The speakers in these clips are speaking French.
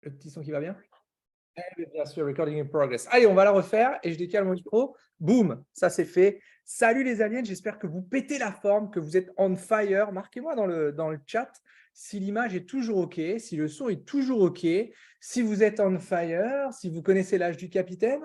Le petit son qui va bien? Eh bien, bien sûr, recording in progress. Allez, on va la refaire et je décale mon micro. Boum, ça c'est fait. Salut les aliens, j'espère que vous pétez la forme, que vous êtes on fire. Marquez-moi dans le chat si l'image est toujours OK, si le son est toujours OK, si vous êtes on fire, si vous connaissez l'âge du capitaine.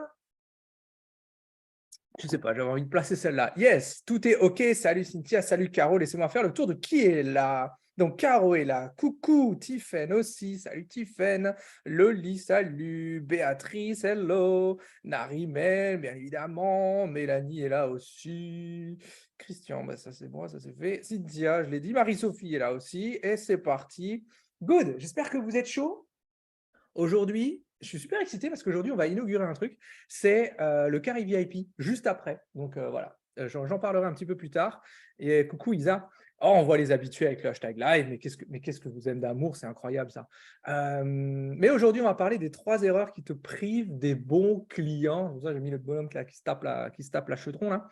Je ne sais pas, j'avais envie de placer celle-là. Yes, tout est OK. Salut Cynthia, salut Caro. Laissez-moi faire le tour de qui est là. Donc, Caro est là. Coucou, Tiffen aussi. Salut Tiffen. Loli, salut. Béatrice, hello. Narimel, bien évidemment. Mélanie est là aussi. Christian, bah, ça c'est bon, ça c'est fait. Cynthia, je l'ai dit. Marie-Sophie est là aussi. Et c'est parti. Good. J'espère que vous êtes chaud. Aujourd'hui, je suis super excité parce qu'aujourd'hui, on va inaugurer un truc. C'est le Carré VIP, juste après. Donc voilà, j'en parlerai un petit peu plus tard. Et coucou Isa. Oh, on voit les habitués avec le hashtag live, mais qu'est-ce que vous aimez d'amour, c'est incroyable ça. Mais aujourd'hui, on va parler des 3 erreurs qui te privent des bons clients. Pour ça, j'ai mis le bonhomme là, qui se tape la chaudron là.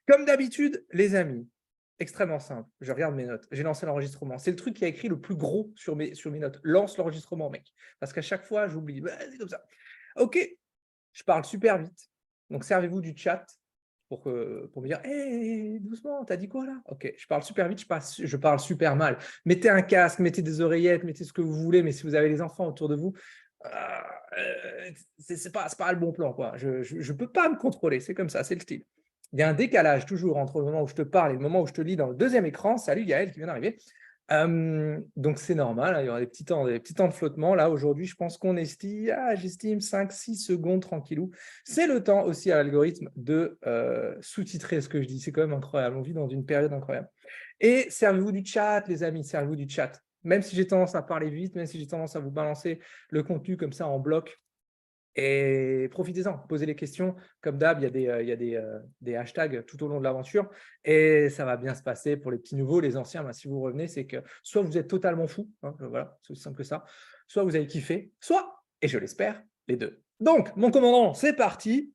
Comme d'habitude, les amis, extrêmement simple. Je regarde mes notes. J'ai lancé l'enregistrement. C'est le truc qui a écrit le plus gros sur mes notes. Lance l'enregistrement, mec. Parce qu'à chaque fois, j'oublie. Bah, c'est comme ça. OK, je parle super vite. Donc, servez-vous du chat pour me dire hey, doucement, t'as dit quoi là? OK, je parle super vite, je parle super mal. Mettez un casque, mettez des oreillettes, mettez ce que vous voulez, mais si vous avez les enfants autour de vous, c'est pas le bon plan, quoi. Je peux pas me contrôler, c'est comme ça, c'est le style. Il y a un décalage toujours entre le moment où je te parle et le moment où je te lis dans le deuxième écran. Salut Yael qui vient d'arriver. Donc c'est normal, hein, il y aura des petits temps de flottement. Là, aujourd'hui, je pense qu'on j'estime 5-6 secondes tranquillou. C'est le temps aussi à l'algorithme de sous-titrer ce que je dis. C'est quand même incroyable. On vit dans une période incroyable. Et servez-vous du chat, les amis, servez-vous du chat. Même si j'ai tendance à parler vite, même si j'ai tendance à vous balancer le contenu comme ça en bloc, et profitez-en, posez les questions. Comme d'hab, il y a des hashtags tout au long de l'aventure et ça va bien se passer pour les petits nouveaux. Les anciens, bah, si vous revenez, c'est que soit vous êtes totalement fou, hein, voilà, c'est aussi simple que ça, soit vous avez kiffé, soit, et je l'espère, les deux. Donc, mon commandant, c'est parti.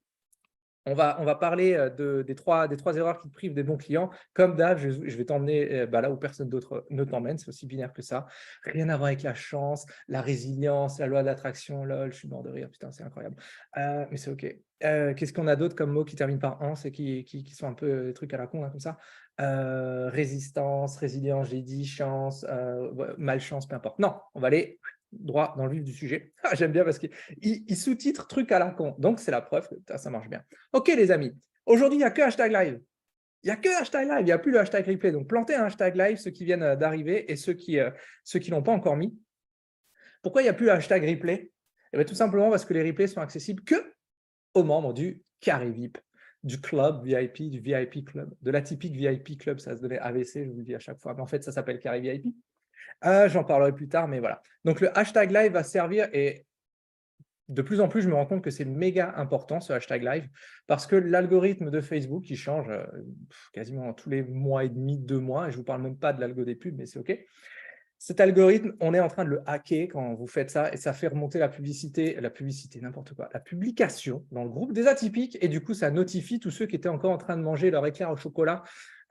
On va parler des trois erreurs qui te privent des bons clients. Comme d'hab, je vais t'emmener là où personne d'autre ne t'emmène. C'est aussi binaire que ça. Rien à voir avec la chance, la résilience, la loi de l'attraction. Lol, je suis mort de rire. Putain, c'est incroyable. Mais c'est OK. Qu'est-ce qu'on a d'autre comme mots qui terminent par ans et qui sont un peu des trucs à la con, hein, comme ça? Résistance, résilience, j'ai dit, chance, malchance, peu importe. Non, on va aller droit dans le vif du sujet. Ah, j'aime bien parce qu'il sous-titre truc à la con. Donc, c'est la preuve que ça marche bien. OK, les amis. Aujourd'hui, il n'y a que hashtag live. Il n'y a que hashtag live. Il n'y a plus le hashtag replay. Donc, plantez un hashtag live, ceux qui viennent d'arriver et ceux qui ne l'ont pas encore mis. Pourquoi il n'y a plus le hashtag replay? Eh bien, tout simplement parce que les replays sont accessibles que aux membres du Carré VIP, du club VIP, du VIP club, de l'atypique VIP club. Ça se donnait AVC, je vous le dis à chaque fois. Mais en fait, ça s'appelle Carré VIP. J'en parlerai plus tard, mais voilà. Donc, le hashtag live va servir et de plus en plus, je me rends compte que c'est méga important, ce hashtag live, parce que l'algorithme de Facebook, qui change quasiment tous les mois et demi, 2 mois, et je ne vous parle même pas de l'algo des pubs, mais c'est OK. Cet algorithme, on est en train de le hacker quand vous faites ça, et ça fait remonter la publicité, n'importe quoi, la publication dans le groupe des atypiques, et du coup, ça notifie tous ceux qui étaient encore en train de manger leur éclair au chocolat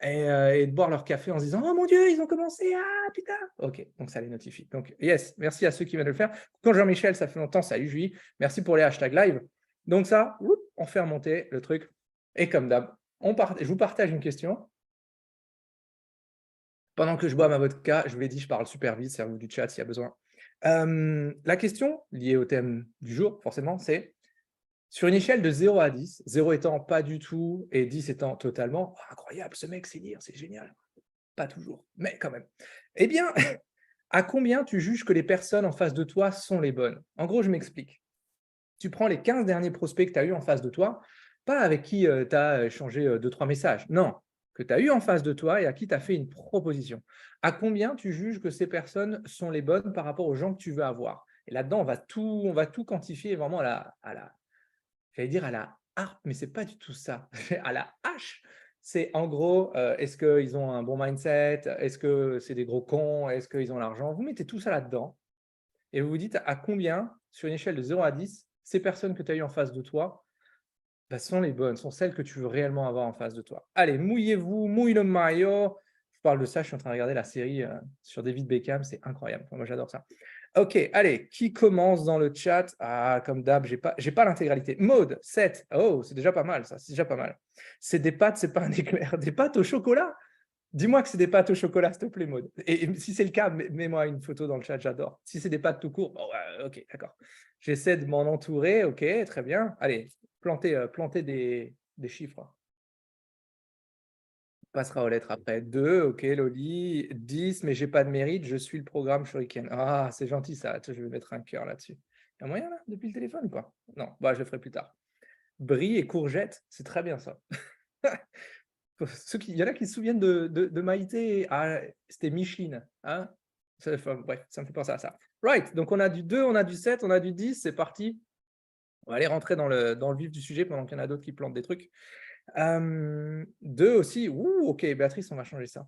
et de boire leur café en se disant « Oh mon Dieu, ils ont commencé, ah putain !» OK, donc ça les notifie. Donc yes, merci à ceux qui viennent de le faire. Quand Jean-Michel, ça fait longtemps, salut Julie, merci pour les hashtags live. Donc ça, on fait remonter le truc. Et comme d'hab, je vous partage une question. Pendant que je bois ma vodka, je vous l'ai dit, je parle super vite, servez-vous du chat s'il y a besoin. La question liée au thème du jour, forcément, c'est sur une échelle de 0 à 10, 0 étant pas du tout et 10 étant totalement, oh, incroyable, ce mec sait lire, c'est génial. Pas toujours, mais quand même. Eh bien, à combien tu juges que les personnes en face de toi sont les bonnes? En gros, je m'explique. Tu prends les 15 derniers prospects que tu as eu en face de toi, pas avec qui tu as échangé 2-3 messages, non, que tu as eu en face de toi et à qui tu as fait une proposition. À combien tu juges que ces personnes sont les bonnes par rapport aux gens que tu veux avoir? Et là-dedans, on va tout quantifier vraiment j'allais dire à la harpe, mais ce n'est pas du tout ça. À la hache, c'est en gros, est-ce qu'ils ont un bon mindset? Est-ce que c'est des gros cons? Est-ce qu'ils ont l'argent? Vous mettez tout ça là-dedans et vous vous dites à combien, sur une échelle de 0 à 10, ces personnes que tu as eues en face de toi sont les bonnes, sont celles que tu veux réellement avoir en face de toi. Allez, mouillez-vous, mouille le maillot. Je parle de ça, je suis en train de regarder la série sur David Beckham, c'est incroyable. Enfin, moi, j'adore ça. Ok, allez, qui commence dans le chat? Ah, comme d'hab, j'ai pas l'intégralité. Maude, 7. Oh, c'est déjà pas mal, ça, c'est déjà pas mal. C'est des pâtes, c'est pas un éclair. Des pâtes au chocolat? Dis-moi que c'est des pâtes au chocolat, s'il te plaît, Maude. Et si c'est le cas, mets-moi une photo dans le chat, j'adore. Si c'est des pâtes tout court, oh, ouais, ok, d'accord. J'essaie de m'en entourer, ok, très bien. Allez, plantez des chiffres. On passera aux lettres après. 2, ok, Loli. 10, mais j'ai pas de mérite, je suis le programme Shuriken. Ah, c'est gentil ça, je vais mettre un cœur là-dessus. Il y a moyen là, depuis le téléphone ou pas? Non, bah, je le ferai plus tard. Brie et courgette, c'est très bien ça. Il y en a qui se souviennent de Maïté. Ah, c'était Micheline. Hein, enfin, bref, ça me fait penser à ça. Right, donc on a du 2, on a du 7, on a du 10, c'est parti. On va aller rentrer dans le vif du sujet pendant qu'il y en a d'autres qui plantent des trucs. 2 aussi. Ouh, ok, Béatrice, on va changer ça.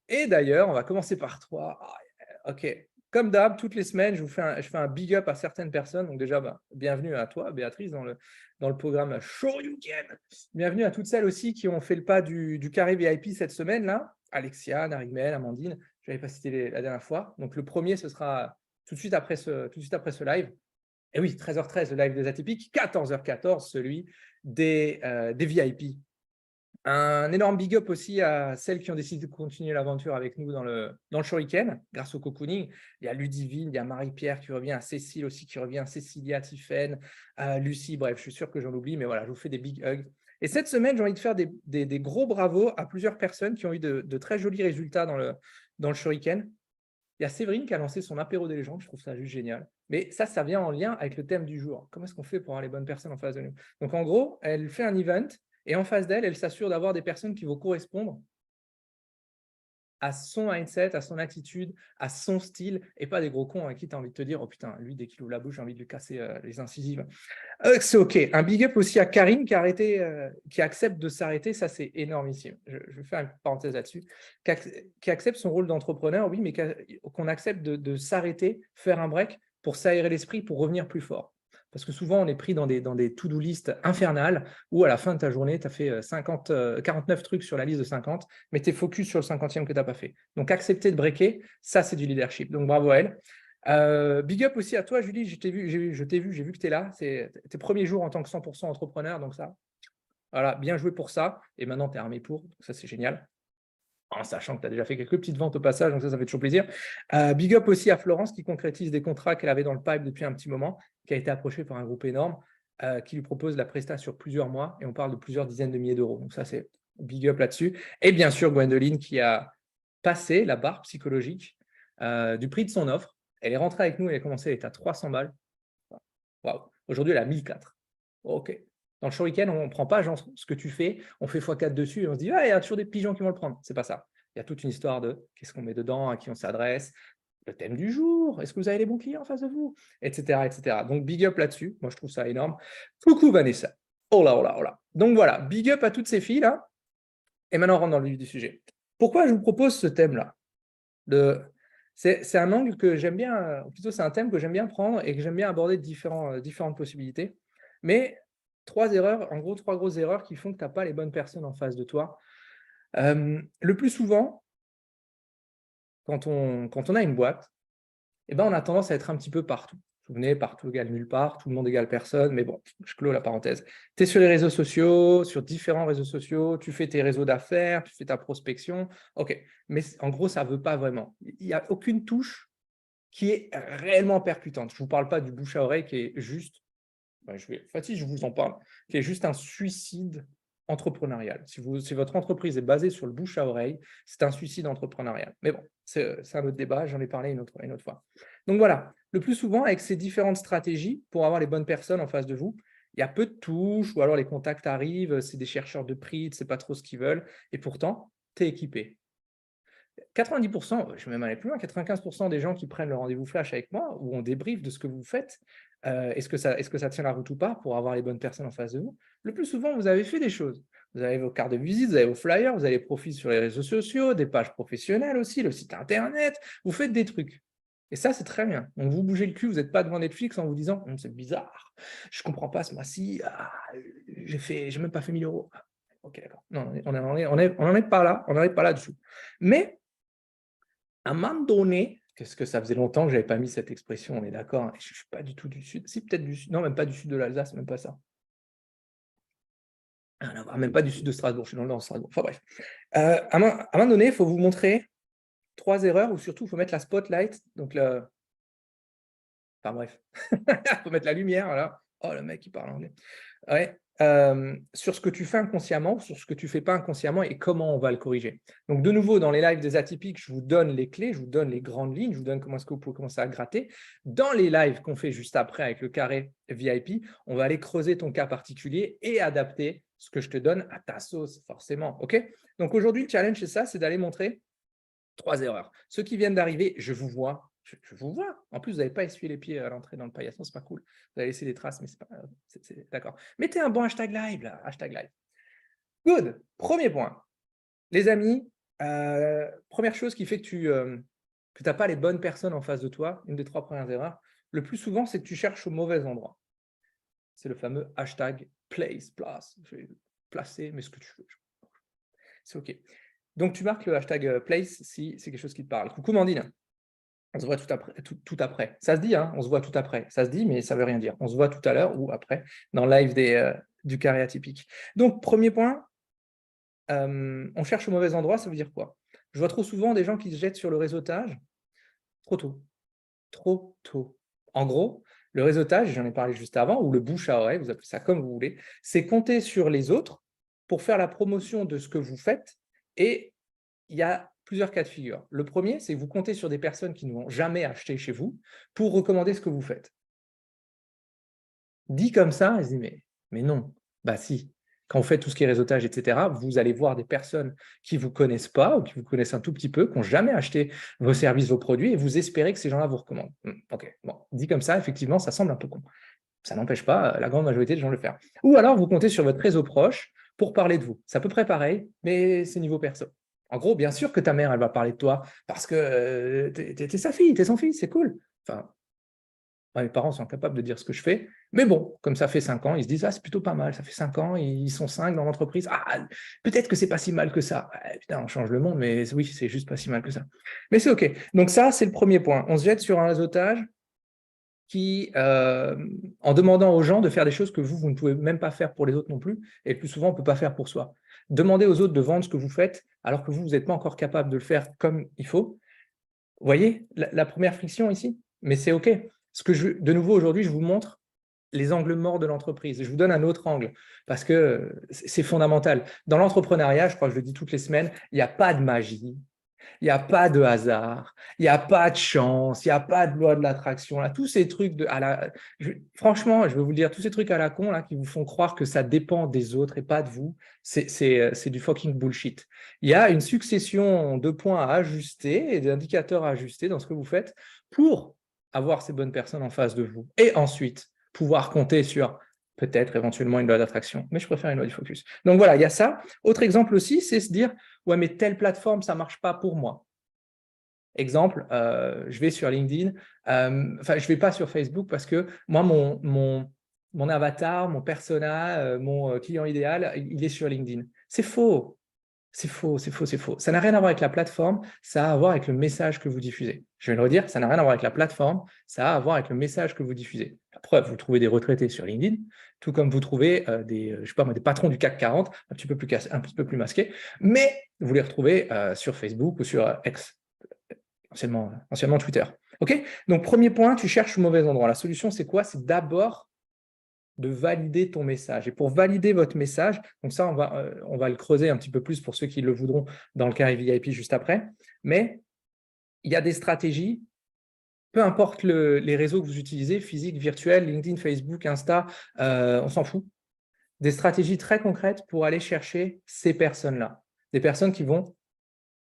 Et d'ailleurs, on va commencer par 3. Ah, ok, comme d'hab, toutes les semaines, je fais un big up à certaines personnes. Donc déjà, bienvenue à toi, Béatrice, dans le programme Shoryuken. Bienvenue à toutes celles aussi qui ont fait le pas du carré VIP cette semaine-là. Alexia, Narimel, Amandine, je n'avais pas cité la dernière fois. Donc le premier, ce sera tout de suite après ce live. Et oui, 13h13, le live des atypiques. 14h14, celui des VIP. Un énorme big up aussi à celles qui ont décidé de continuer l'aventure avec nous dans le Shuriken, grâce au cocooning. Il y a Ludivine, il y a Marie-Pierre qui revient, Cécile aussi qui revient, Cécilia, Tiffaine, Lucie, bref, je suis sûr que j'en oublie, mais voilà, je vous fais des big hugs. Et cette semaine, j'ai envie de faire des gros bravos à plusieurs personnes qui ont eu de très jolis résultats dans le Shuriken. Il y a Séverine qui a lancé son apéro des légendes, je trouve ça juste génial. Mais ça vient en lien avec le thème du jour. Comment est-ce qu'on fait pour avoir les bonnes personnes en face de nous? Donc en gros, elle fait un event et en face d'elle, elle s'assure d'avoir des personnes qui vont correspondre à son mindset, à son attitude, à son style, et pas des gros cons à qui tu as envie de te dire « Oh putain, lui, dès qu'il ouvre la bouche, j'ai envie de lui casser les incisives. » C'est OK. Un big up aussi à Karine qui accepte de s'arrêter. Ça, c'est énormissime. Je vais faire une parenthèse là-dessus. Qui accepte son rôle d'entrepreneur, oui, mais qu'on accepte de s'arrêter, faire un break pour s'aérer l'esprit, pour revenir plus fort. Parce que souvent, on est pris dans des to-do list infernales où à la fin de ta journée, tu as fait 49 trucs sur la liste de 50, mais tu es focus sur le 50e que tu n'as pas fait. Donc, accepter de breaker, ça, c'est du leadership. Donc, bravo à elle. Big up aussi à toi, Julie. J'ai vu que tu es là. C'est tes premiers jours en tant que 100% entrepreneur. Donc, ça, voilà, bien joué pour ça. Et maintenant, tu es armé pour. Donc, ça, c'est génial. En sachant que tu as déjà fait quelques petites ventes au passage, donc ça fait toujours plaisir. Big up aussi à Florence qui concrétise des contrats qu'elle avait dans le pipe depuis un petit moment, qui a été approchée par un groupe énorme qui lui propose la prestation sur plusieurs mois et on parle de plusieurs dizaines de milliers d'euros. Donc ça, c'est big up là-dessus. Et bien sûr, Gwendoline qui a passé la barre psychologique du prix de son offre. Elle est rentrée avec nous, elle a commencé, elle était à 300 balles. Waouh. Aujourd'hui, elle a 1004. OK. Dans le shuriken, on ne prend pas genre, ce que tu fais, on fait x4 dessus et on se dit, ah, il y a toujours des pigeons qui vont le prendre. Ce n'est pas ça. Il y a toute une histoire de qu'est-ce qu'on met dedans, à qui on s'adresse, le thème du jour, est-ce que vous avez les bons clients en face de vous, etc. etc. Donc, big up là-dessus. Moi, je trouve ça énorme. Coucou Vanessa. Oh là, oh là, oh là. Donc voilà, big up à toutes ces filles-là. Et maintenant, on rentre dans le vif du sujet. Pourquoi je vous propose ce thème-là? C'est un angle que j'aime bien, plutôt c'est un thème que j'aime bien prendre et que j'aime bien aborder de différentes possibilités. Mais trois grosses erreurs qui font que tu n'as pas les bonnes personnes en face de toi. Le plus souvent, quand on a une boîte, on a tendance à être un petit peu partout. Vous vous souvenez, partout égale nulle part, tout le monde égale personne, mais bon, je clôt la parenthèse. Tu es sur les réseaux sociaux, sur différents réseaux sociaux, tu fais tes réseaux d'affaires, tu fais ta prospection, ok, mais en gros, ça ne veut pas vraiment. Il n'y a aucune touche qui est réellement percutante. Je ne vous parle pas du bouche à oreille qui est juste, si je vous en parle, qui est juste un suicide entrepreneurial. Si votre entreprise est basée sur le bouche à oreille, c'est un suicide entrepreneurial. Mais bon, c'est un autre débat, j'en ai parlé une autre fois. Donc voilà, le plus souvent, avec ces différentes stratégies, pour avoir les bonnes personnes en face de vous, il y a peu de touches, ou alors les contacts arrivent, c'est des chercheurs de prix, tu ne sais pas trop ce qu'ils veulent, et pourtant, tu es équipé. 90%, je vais même aller plus loin, 95% des gens qui prennent le rendez-vous flash avec moi, où on débriefe de ce que vous faites, est-ce que ça tient la route ou pas pour avoir les bonnes personnes en face de vous? Le plus souvent, vous avez fait des choses. Vous avez vos cartes de visite, vous avez vos flyers, vous avez des profils sur les réseaux sociaux, des pages professionnelles aussi, le site internet, vous faites des trucs. Et ça, c'est très bien. Donc, vous bougez le cul, vous n'êtes pas devant Netflix en vous disant c'est bizarre, je ne comprends pas ce mois-ci, j'ai même pas fait 1000 euros. Ok, d'accord. Non, on n'en est pas là, on n'en est pas là-dessous. Mais à un moment donné, Qu'est-ce que ça faisait longtemps que je n'avais pas mis cette expression, on est d'accord, hein. Je ne suis pas du tout du sud. Si, peut-être du sud. Non, même pas du sud de l'Alsace, même pas ça. Rien à voir, même pas du sud de Strasbourg, je suis dans le nord de Strasbourg. Enfin bref. À un moment donné, il faut vous montrer 3 erreurs où surtout il faut mettre la spotlight. Donc enfin bref, il faut mettre la lumière, voilà. Oh, le mec, il parle anglais. Ouais, sur ce que tu fais inconsciemment, sur ce que tu ne fais pas inconsciemment et comment on va le corriger. Donc, de nouveau, dans les lives des atypiques, je vous donne les clés, je vous donne les grandes lignes, je vous donne comment est-ce que vous pouvez commencer à gratter. Dans les lives qu'on fait juste après avec le carré VIP, on va aller creuser ton cas particulier et adapter ce que je te donne à ta sauce, forcément. OK? Donc, aujourd'hui, le challenge, c'est ça, c'est d'aller montrer 3 erreurs. Ceux qui viennent d'arriver, je vous vois. Je vous vois. En plus, vous n'avez pas essuyé les pieds à l'entrée dans le paillasson, c'est pas cool. Vous avez laissé des traces, mais c'est pas. D'accord. Mettez un bon hashtag live là. Hashtag live. Good. Premier point. Les amis, première chose qui fait que tu n'as pas les bonnes personnes en face de toi, une des 3 premières erreurs, le plus souvent, c'est que tu cherches au mauvais endroit. C'est le fameux hashtag place. Je vais placer, mais ce que tu veux. C'est OK. Donc, tu marques le hashtag place si c'est quelque chose qui te parle. Coucou Mandine. On se voit tout après. Ça se dit, hein, on se voit tout après. Ça se dit, mais ça ne veut rien dire. On se voit tout à l'heure ou après dans le live du carré atypique. Donc, premier point, on cherche au mauvais endroit, ça veut dire quoi? Je vois trop souvent des gens qui se jettent sur le réseautage trop tôt. Trop tôt. En gros, le réseautage, j'en ai parlé juste avant, ou le bouche à oreille, vous appelez ça comme vous voulez, c'est compter sur les autres pour faire la promotion de ce que vous faites. Et il y a plusieurs cas de figure. Le premier, c'est que vous comptez sur des personnes qui ne vont jamais acheter chez vous pour recommander ce que vous faites. Dit comme ça, je dis mais non, bah si. Quand vous faites tout ce qui est réseautage, etc., vous allez voir des personnes qui ne vous connaissent pas ou qui vous connaissent un tout petit peu, qui n'ont jamais acheté vos services, vos produits, et vous espérez que ces gens-là vous recommandent. Ok, bon, dit comme ça, effectivement, ça semble un peu con. Ça n'empêche pas la grande majorité des gens de le faire. Ou alors, vous comptez sur votre réseau proche pour parler de vous. C'est à peu près pareil, mais c'est niveau perso. En gros, bien sûr que ta mère, elle va parler de toi parce que tu es sa fille, tu es son fils, c'est cool. Enfin, mes parents sont incapables de dire ce que je fais, mais bon, comme ça fait 5 ans, ils se disent « Ah, c'est plutôt pas mal, ça fait 5 ans, ils sont 5 dans l'entreprise. Ah, peut-être que c'est pas si mal que ça. Putain, on change le monde, mais oui, c'est juste pas si mal que ça. » Mais c'est OK. Donc ça, c'est le premier point. On se jette sur un réseautage qui, en demandant aux gens de faire des choses que vous ne pouvez même pas faire pour les autres non plus, et le plus souvent, on ne peut pas faire pour soi. Demandez aux autres de vendre ce que vous faites, alors que vous n'êtes pas encore capable de le faire comme il faut. Vous voyez la première friction ici? Mais c'est OK. De nouveau, aujourd'hui, je vous montre les angles morts de l'entreprise. Je vous donne un autre angle, parce que c'est fondamental. Dans l'entrepreneuriat, je crois que je le dis toutes les semaines, il n'y a pas de magie. Il n'y a pas de hasard, il n'y a pas de chance, il n'y a pas de loi de l'attraction. Tous ces trucs franchement, je vais vous le dire, tous ces trucs à la con là, qui vous font croire que ça dépend des autres et pas de vous, c'est du fucking bullshit. Il y a une succession de points à ajuster et d'indicateurs à ajuster dans ce que vous faites pour avoir ces bonnes personnes en face de vous. Et ensuite, pouvoir compter sur peut-être éventuellement une loi d'attraction. Mais je préfère une loi du focus. Donc voilà, il y a ça. Autre exemple aussi, c'est se dire ouais, mais telle plateforme, ça ne marche pas pour moi. Exemple, je vais sur LinkedIn, je ne vais pas sur Facebook parce que moi, mon avatar, mon persona, mon client idéal, il est sur LinkedIn. C'est faux. C'est faux, c'est faux, c'est faux. Ça n'a rien à voir avec la plateforme, ça a à voir avec le message que vous diffusez. Je vais le redire, ça n'a rien à voir avec la plateforme, ça a à voir avec le message que vous diffusez. La preuve, vous trouvez des retraités sur LinkedIn, tout comme vous trouvez je sais pas moi, des patrons du CAC 40, un petit peu plus masqués, mais vous les retrouvez sur Facebook ou sur X, anciennement Twitter. OK? Donc, premier point, tu cherches au mauvais endroit. La solution, c'est quoi? C'est d'abord de valider ton message. Et pour valider votre message, donc ça, on va le creuser un petit peu plus pour ceux qui le voudront dans le carré VIP juste après, mais il y a des stratégies, peu importe les réseaux que vous utilisez, physique, virtuel, LinkedIn, Facebook, Insta, on s'en fout, des stratégies très concrètes pour aller chercher ces personnes-là, des personnes qui vont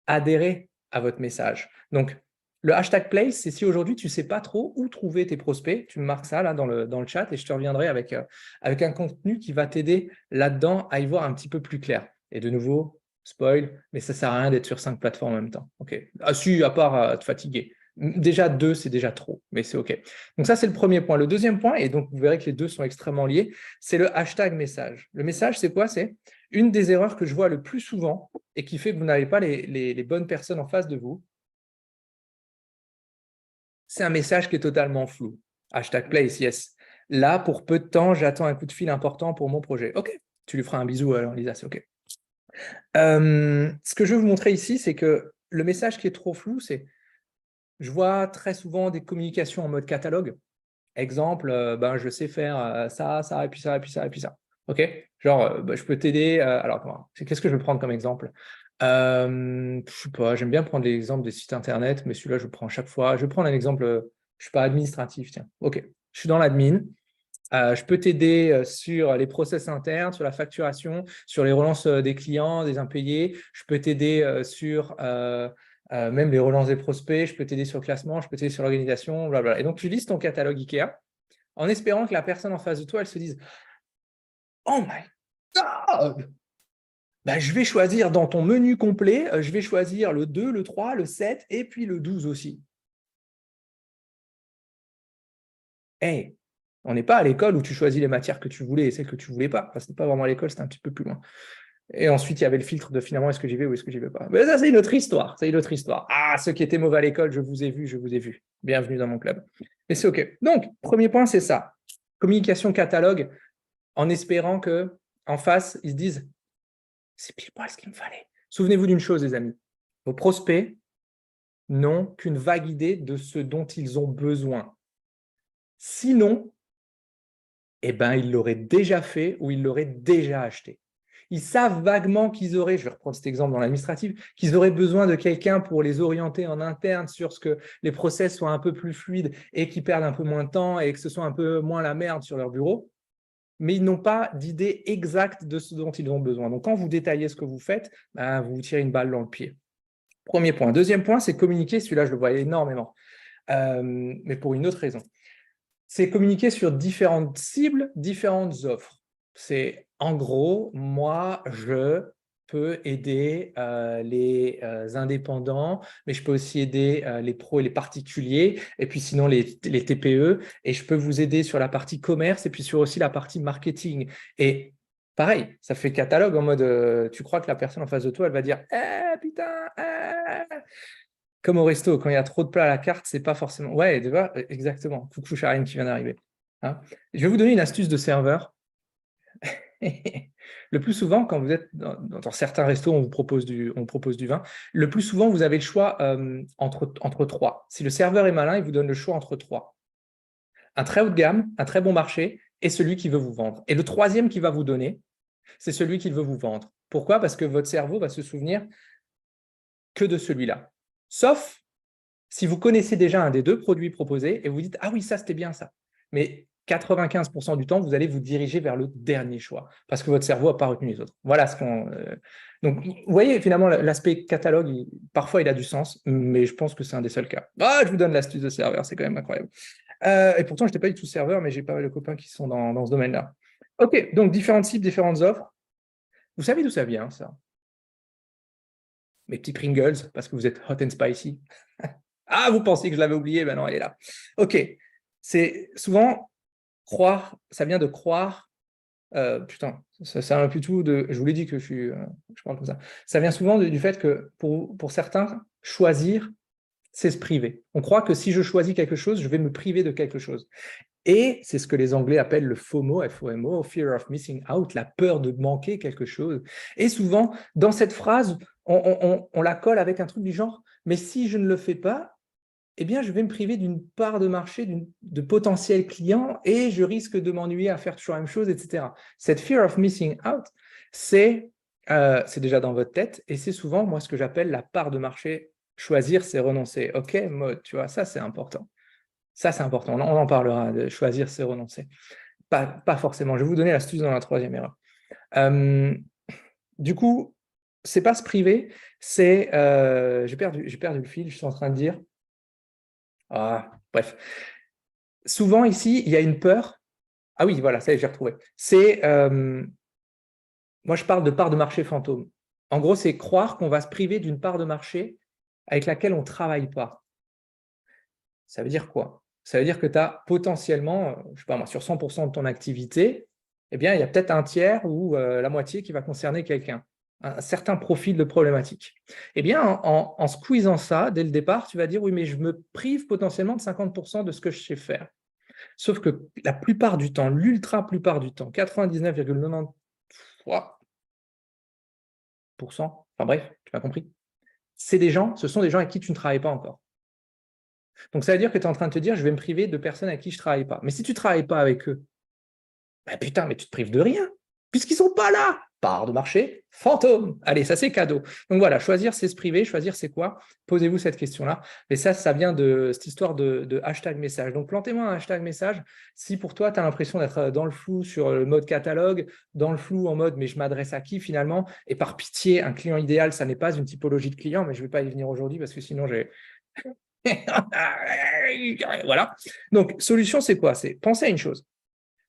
adhérer à votre message. Donc, le hashtag place, c'est si aujourd'hui, tu ne sais pas trop où trouver tes prospects, tu me marques ça là dans le chat et je te reviendrai avec un contenu qui va t'aider là-dedans à y voir un petit peu plus clair. Et de nouveau, spoil, mais ça ne sert à rien d'être sur 5 plateformes en même temps. OK. Ah si, à part te fatiguer. Déjà 2, c'est déjà trop, mais c'est OK. Donc ça, c'est le premier point. Le deuxième point, et donc vous verrez que les deux sont extrêmement liés, c'est le hashtag message. Le message, c'est quoi? C'est une des erreurs que je vois le plus souvent et qui fait que vous n'avez pas les bonnes personnes en face de vous, c'est un message qui est totalement flou. Hashtag place, yes. Là, pour peu de temps, j'attends un coup de fil important pour mon projet. OK, tu lui feras un bisou alors, Lisa, c'est OK. Ce que je veux vous montrer ici, c'est que le message qui est trop flou, c'est je vois très souvent des communications en mode catalogue. Exemple, je sais faire ça, ça, et puis ça, et puis ça, et puis ça. OK? Genre, je peux t'aider. Alors, qu'est-ce que je vais prendre comme exemple? Je sais pas, j'aime bien prendre l'exemple des sites internet, mais celui-là, je le prends à chaque fois. Je vais prendre un exemple, je ne suis pas administratif, tiens. OK, je suis dans l'admin. Je peux t'aider sur les process internes, sur la facturation, sur les relances des clients, des impayés. Je peux t'aider sur même les relances des prospects. Je peux t'aider sur le classement. Je peux t'aider sur l'organisation, blablabla. Et donc, tu lis ton catalogue IKEA en espérant que la personne en face de toi, elle se dise « Oh my God !» Je vais choisir dans ton menu complet, je vais choisir le 2, le 3, le 7 et puis le 12 aussi. Hey, on n'est pas à l'école où tu choisis les matières que tu voulais et celles que tu ne voulais pas. Enfin, ce n'est pas vraiment à l'école, c'était un petit peu plus loin. Et ensuite, il y avait le filtre de finalement, est-ce que j'y vais ou est-ce que j'y vais pas. Mais ça, c'est une autre histoire. C'est une autre histoire. Ah, ceux qui étaient mauvais à l'école, je vous ai vu, je vous ai vu. Bienvenue dans mon club. Mais c'est OK. Donc, premier point, c'est ça. Communication catalogue, en espérant qu'en face, ils se disent, c'est pile poil ce qu'il me fallait. Souvenez-vous d'une chose, les amis. Vos prospects n'ont qu'une vague idée de ce dont ils ont besoin. Sinon, ils l'auraient déjà fait ou ils l'auraient déjà acheté. Ils savent vaguement qu'ils auraient, je vais reprendre cet exemple dans l'administratif, qu'ils auraient besoin de quelqu'un pour les orienter en interne sur ce que les process soient un peu plus fluides et qu'ils perdent un peu moins de temps et que ce soit un peu moins la merde sur leur bureau. Mais ils n'ont pas d'idée exacte de ce dont ils ont besoin. Donc, quand vous détaillez ce que vous faites, vous vous tirez une balle dans le pied. Premier point. Deuxième point, c'est communiquer. Celui-là, je le vois énormément, mais pour une autre raison. C'est communiquer sur différentes cibles, différentes offres. C'est en gros, moi, je peux aider les indépendants, mais je peux aussi aider les pros et les particuliers, et puis sinon les TPE, et je peux vous aider sur la partie commerce, et puis sur aussi la partie marketing. Et pareil, ça fait catalogue en mode, tu crois que la personne en face de toi, elle va dire « Eh, putain, comme au resto, quand il y a trop de plats à la carte, c'est pas forcément… Ouais, exactement. Coucou Charine qui vient d'arriver. Hein, je vais vous donner une astuce de serveur. Le plus souvent, quand vous êtes dans certains restos, on propose du vin. Le plus souvent, vous avez le choix entre trois. Si le serveur est malin, il vous donne le choix entre trois. Un très haut de gamme, un très bon marché et celui qui veut vous vendre. Et le troisième qu'il va vous donner, c'est celui qu'il veut vous vendre. Pourquoi? Parce que votre cerveau va se souvenir que de celui-là. Sauf si vous connaissez déjà un des deux produits proposés et vous dites « Ah oui, ça, c'était bien ça ». Mais 95% du temps, vous allez vous diriger vers le dernier choix parce que votre cerveau n'a pas retenu les autres. Voilà ce qu'on… Donc, vous voyez, finalement, l'aspect catalogue, parfois, il a du sens, mais je pense que c'est un des seuls cas. Ah, je vous donne l'astuce de serveur, c'est quand même incroyable. Et pourtant, je n'étais pas du tout serveur, mais j'ai pas mal de copains qui sont dans ce domaine-là. OK, donc différentes cibles, différentes offres. Vous savez d'où ça vient, ça? Mes petits Pringles, parce que vous êtes hot and spicy. Ah, vous pensiez que je l'avais oublié? Ben non, elle est là. OK. C'est souvent croire, ça vient de croire, putain, ça vient plutôt de, je vous l'ai dit que je parle comme ça. Ça vient souvent du fait que pour certains, choisir, c'est se priver. On croit que si je choisis quelque chose, je vais me priver de quelque chose. Et c'est ce que les Anglais appellent le FOMO, F-O-M-O, Fear of Missing Out, la peur de manquer quelque chose. Et souvent, dans cette phrase, on la colle avec un truc du genre, mais si je ne le fais pas, eh bien, je vais me priver d'une part de marché, de potentiels clients, et je risque de m'ennuyer à faire toujours la même chose, etc. Cette fear of missing out, c'est déjà dans votre tête, et c'est souvent, moi, ce que j'appelle la part de marché. Choisir, c'est renoncer. OK, mode, tu vois, ça, c'est important. Ça, c'est important. On en parlera, de choisir, c'est renoncer. Pas forcément. Je vais vous donner l'astuce dans la troisième erreur. Du coup, c'est pas se priver, c'est… j'ai perdu le fil, je suis en train de dire… bref. Souvent, ici, il y a une peur. Ah oui, voilà, ça y est, j'ai retrouvé. C'est… moi, je parle de part de marché fantôme. En gros, c'est croire qu'on va se priver d'une part de marché avec laquelle on ne travaille pas. Ça veut dire quoi? Ça veut dire que tu as potentiellement, je ne sais pas moi, sur 100% de ton activité, eh bien, il y a peut-être un tiers ou la moitié qui va concerner quelqu'un. un certain profil de problématique. Eh bien, en squeezant ça, dès le départ, tu vas dire, oui, mais je me prive potentiellement de 50% de ce que je sais faire. Sauf que la plupart du temps, l'ultra plupart du temps, 99,93%, enfin bref, tu m'as compris, ce sont des gens avec qui tu ne travailles pas encore. Donc, ça veut dire que tu es en train de te dire, je vais me priver de personnes avec qui je ne travaille pas. Mais si tu ne travailles pas avec eux, bah putain, mais tu te prives de rien, puisqu'ils ne sont pas là. Part de marché, fantôme. Allez, ça c'est cadeau. Donc voilà, choisir c'est se priver, choisir c'est quoi? Posez-vous cette question-là. Et ça vient de cette histoire de hashtag message. Donc plantez-moi un hashtag message si pour toi, tu as l'impression d'être dans le flou sur le mode catalogue, dans le flou en mode mais je m'adresse à qui finalement? Et par pitié, un client idéal, ça n'est pas une typologie de client, mais je ne vais pas y venir aujourd'hui parce que sinon j'ai. Voilà. Donc, solution, c'est quoi? C'est penser à une chose.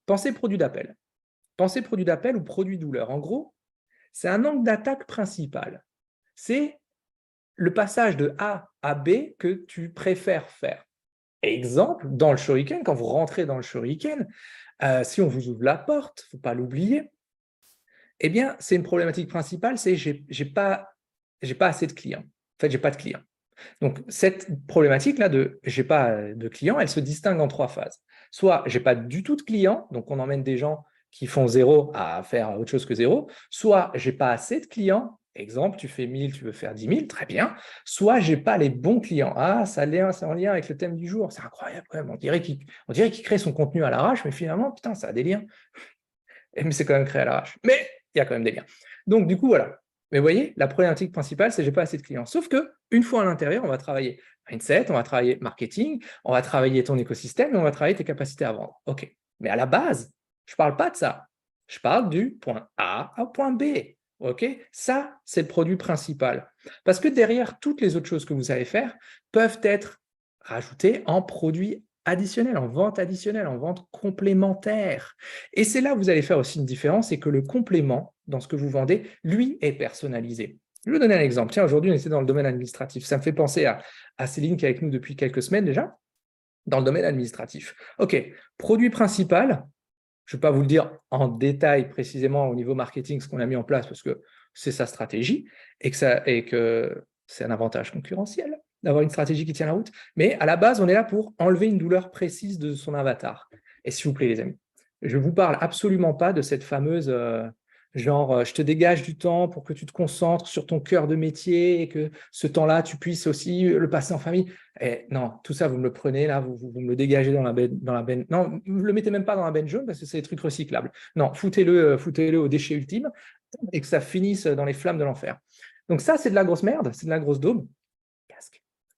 Pensez produit d'appel. Pensez produit d'appel ou produit douleur. En gros, c'est un angle d'attaque principal. C'est le passage de A à B que tu préfères faire. Exemple, dans le shuriken, quand vous rentrez dans le shuriken, si on vous ouvre la porte, il ne faut pas l'oublier, eh bien, c'est une problématique principale, c'est j'ai pas assez de clients. En fait, j'ai pas de clients. Donc, cette problématique-là de j'ai pas de clients, elle se distingue en 3 phases. Soit j'ai pas du tout de clients, donc on emmène des gens qui font 0 à faire autre chose que 0. Soit j'ai pas assez de clients, exemple, tu fais 1000, tu veux faire 10 000, très bien. Soit j'ai pas les bons clients. Ah, c'est en lien avec le thème du jour, c'est incroyable quand même. On dirait qu'il crée son contenu à l'arrache, mais finalement, putain, ça a des liens. Mais c'est quand même créé à l'arrache. Mais il y a quand même des liens. Donc, du coup, voilà. Mais vous voyez, la problématique principale, c'est que je n'ai pas assez de clients. Sauf qu'une fois à l'intérieur, on va travailler mindset, on va travailler marketing, on va travailler ton écosystème et on va travailler tes capacités à vendre. OK. Mais à la base, je ne parle pas de ça. Je parle du point A au point B. OK. Ça, c'est le produit principal. Parce que derrière, toutes les autres choses que vous savez faire peuvent être rajoutées en produit additionnel, en vente complémentaire. Et c'est là où vous allez faire aussi une différence, c'est que le complément dans ce que vous vendez, lui, est personnalisé. Je vais vous donner un exemple. Tiens, aujourd'hui, on était dans le domaine administratif. Ça me fait penser à Céline qui est avec nous depuis quelques semaines déjà, dans le domaine administratif. OK, produit principal, je ne vais pas vous le dire en détail précisément au niveau marketing, ce qu'on a mis en place, parce que c'est sa stratégie et que c'est un avantage concurrentiel d'avoir une stratégie qui tient la route. Mais à la base, on est là pour enlever une douleur précise de son avatar. Et s'il vous plaît, les amis, je ne vous parle absolument pas de cette fameuse je te dégage du temps pour que tu te concentres sur ton cœur de métier et que ce temps-là, tu puisses aussi le passer en famille. Et non, tout ça, vous me le prenez, là, vous me le dégagez dans la benne. Non, ne le mettez même pas dans la benne jaune parce que c'est des trucs recyclables. Non, foutez-le au déchet ultime et que ça finisse dans les flammes de l'enfer. Donc ça, c'est de la grosse merde, c'est de la grosse daube.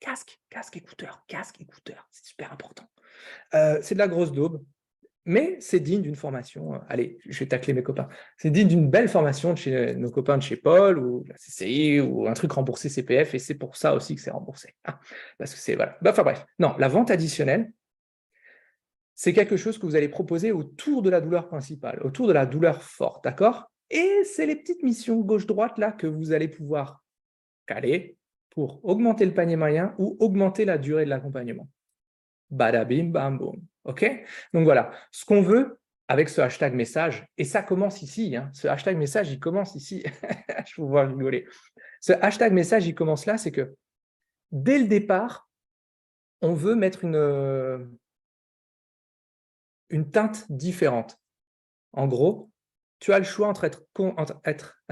Casque, écouteur, c'est super important. C'est de la grosse daube. Mais c'est digne d'une formation. Allez, je vais tacler mes copains. C'est digne d'une belle formation de chez nos copains de chez Paul ou la CCI ou un truc remboursé CPF. Et c'est pour ça aussi que c'est remboursé. Parce que c'est voilà. Enfin bref. Non, la vente additionnelle, c'est quelque chose que vous allez proposer autour de la douleur principale, autour de la douleur forte, d'accord? Et c'est les petites missions gauche-droite là que vous allez pouvoir caler pour augmenter le panier moyen ou augmenter la durée de l'accompagnement. Badabim, bam, boum. OK? Donc voilà, ce qu'on veut avec ce hashtag message, et ça commence ici, hein, ce hashtag message, il commence ici. Je vous vois rigoler. Ce hashtag message, il commence là, c'est que dès le départ, on veut mettre une teinte différente. En gros, tu as le choix entre être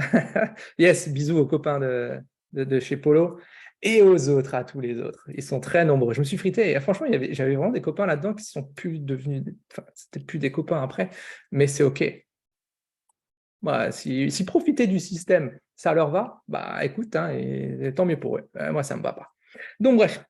yes, bisous aux copains de chez Polo et aux autres, à tous les autres. Ils sont très nombreux. Je me suis frité et franchement, j'avais vraiment des copains là-dedans qui sont plus devenus, enfin, c'était plus des copains après, mais c'est OK. Voilà, si profiter du système, ça leur va, bah écoute, hein, et tant mieux pour eux. Moi, ça ne me va pas. Donc bref,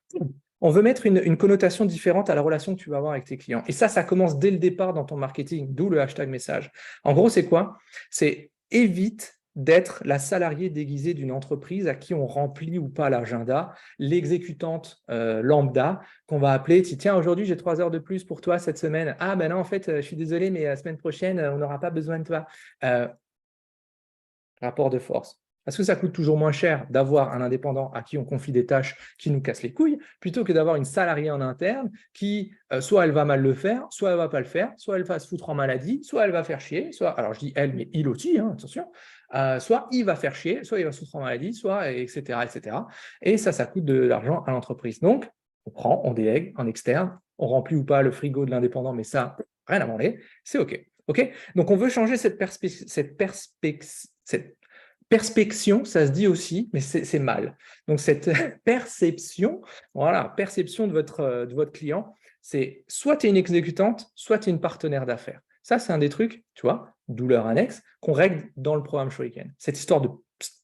on veut mettre une connotation différente à la relation que tu vas avoir avec tes clients. Et ça commence dès le départ dans ton marketing, d'où le hashtag message. En gros, c'est quoi? C'est évite d'être la salariée déguisée d'une entreprise à qui on remplit ou pas l'agenda, l'exécutante lambda qu'on va appeler, tiens, aujourd'hui j'ai 3 heures de plus pour toi cette semaine. Ah ben non, en fait, je suis désolé, mais la semaine prochaine, on n'aura pas besoin de toi. Rapport de force. Parce que ça coûte toujours moins cher d'avoir un indépendant à qui on confie des tâches qui nous cassent les couilles, plutôt que d'avoir une salariée en interne qui, soit elle va mal le faire, soit elle ne va pas le faire, soit elle va se foutre en maladie, soit elle va faire chier, soit, alors je dis elle, mais il aussi, hein, attention, soit il va faire chier, soit il va se foutre en maladie, soit etc., etc. Et ça coûte de l'argent à l'entreprise. Donc, on prend, on délègue en externe, on remplit ou pas le frigo de l'indépendant, mais ça, rien à demander, c'est OK. OK. Donc, on veut changer cette perspection, ça se dit aussi, mais c'est mal. Donc, cette perception, voilà, perception de votre client, c'est soit tu es une exécutante, soit tu es une partenaire d'affaires. Ça, c'est un des trucs, tu vois, douleur annexe, qu'on règle dans le programme Shuriken. Cette histoire de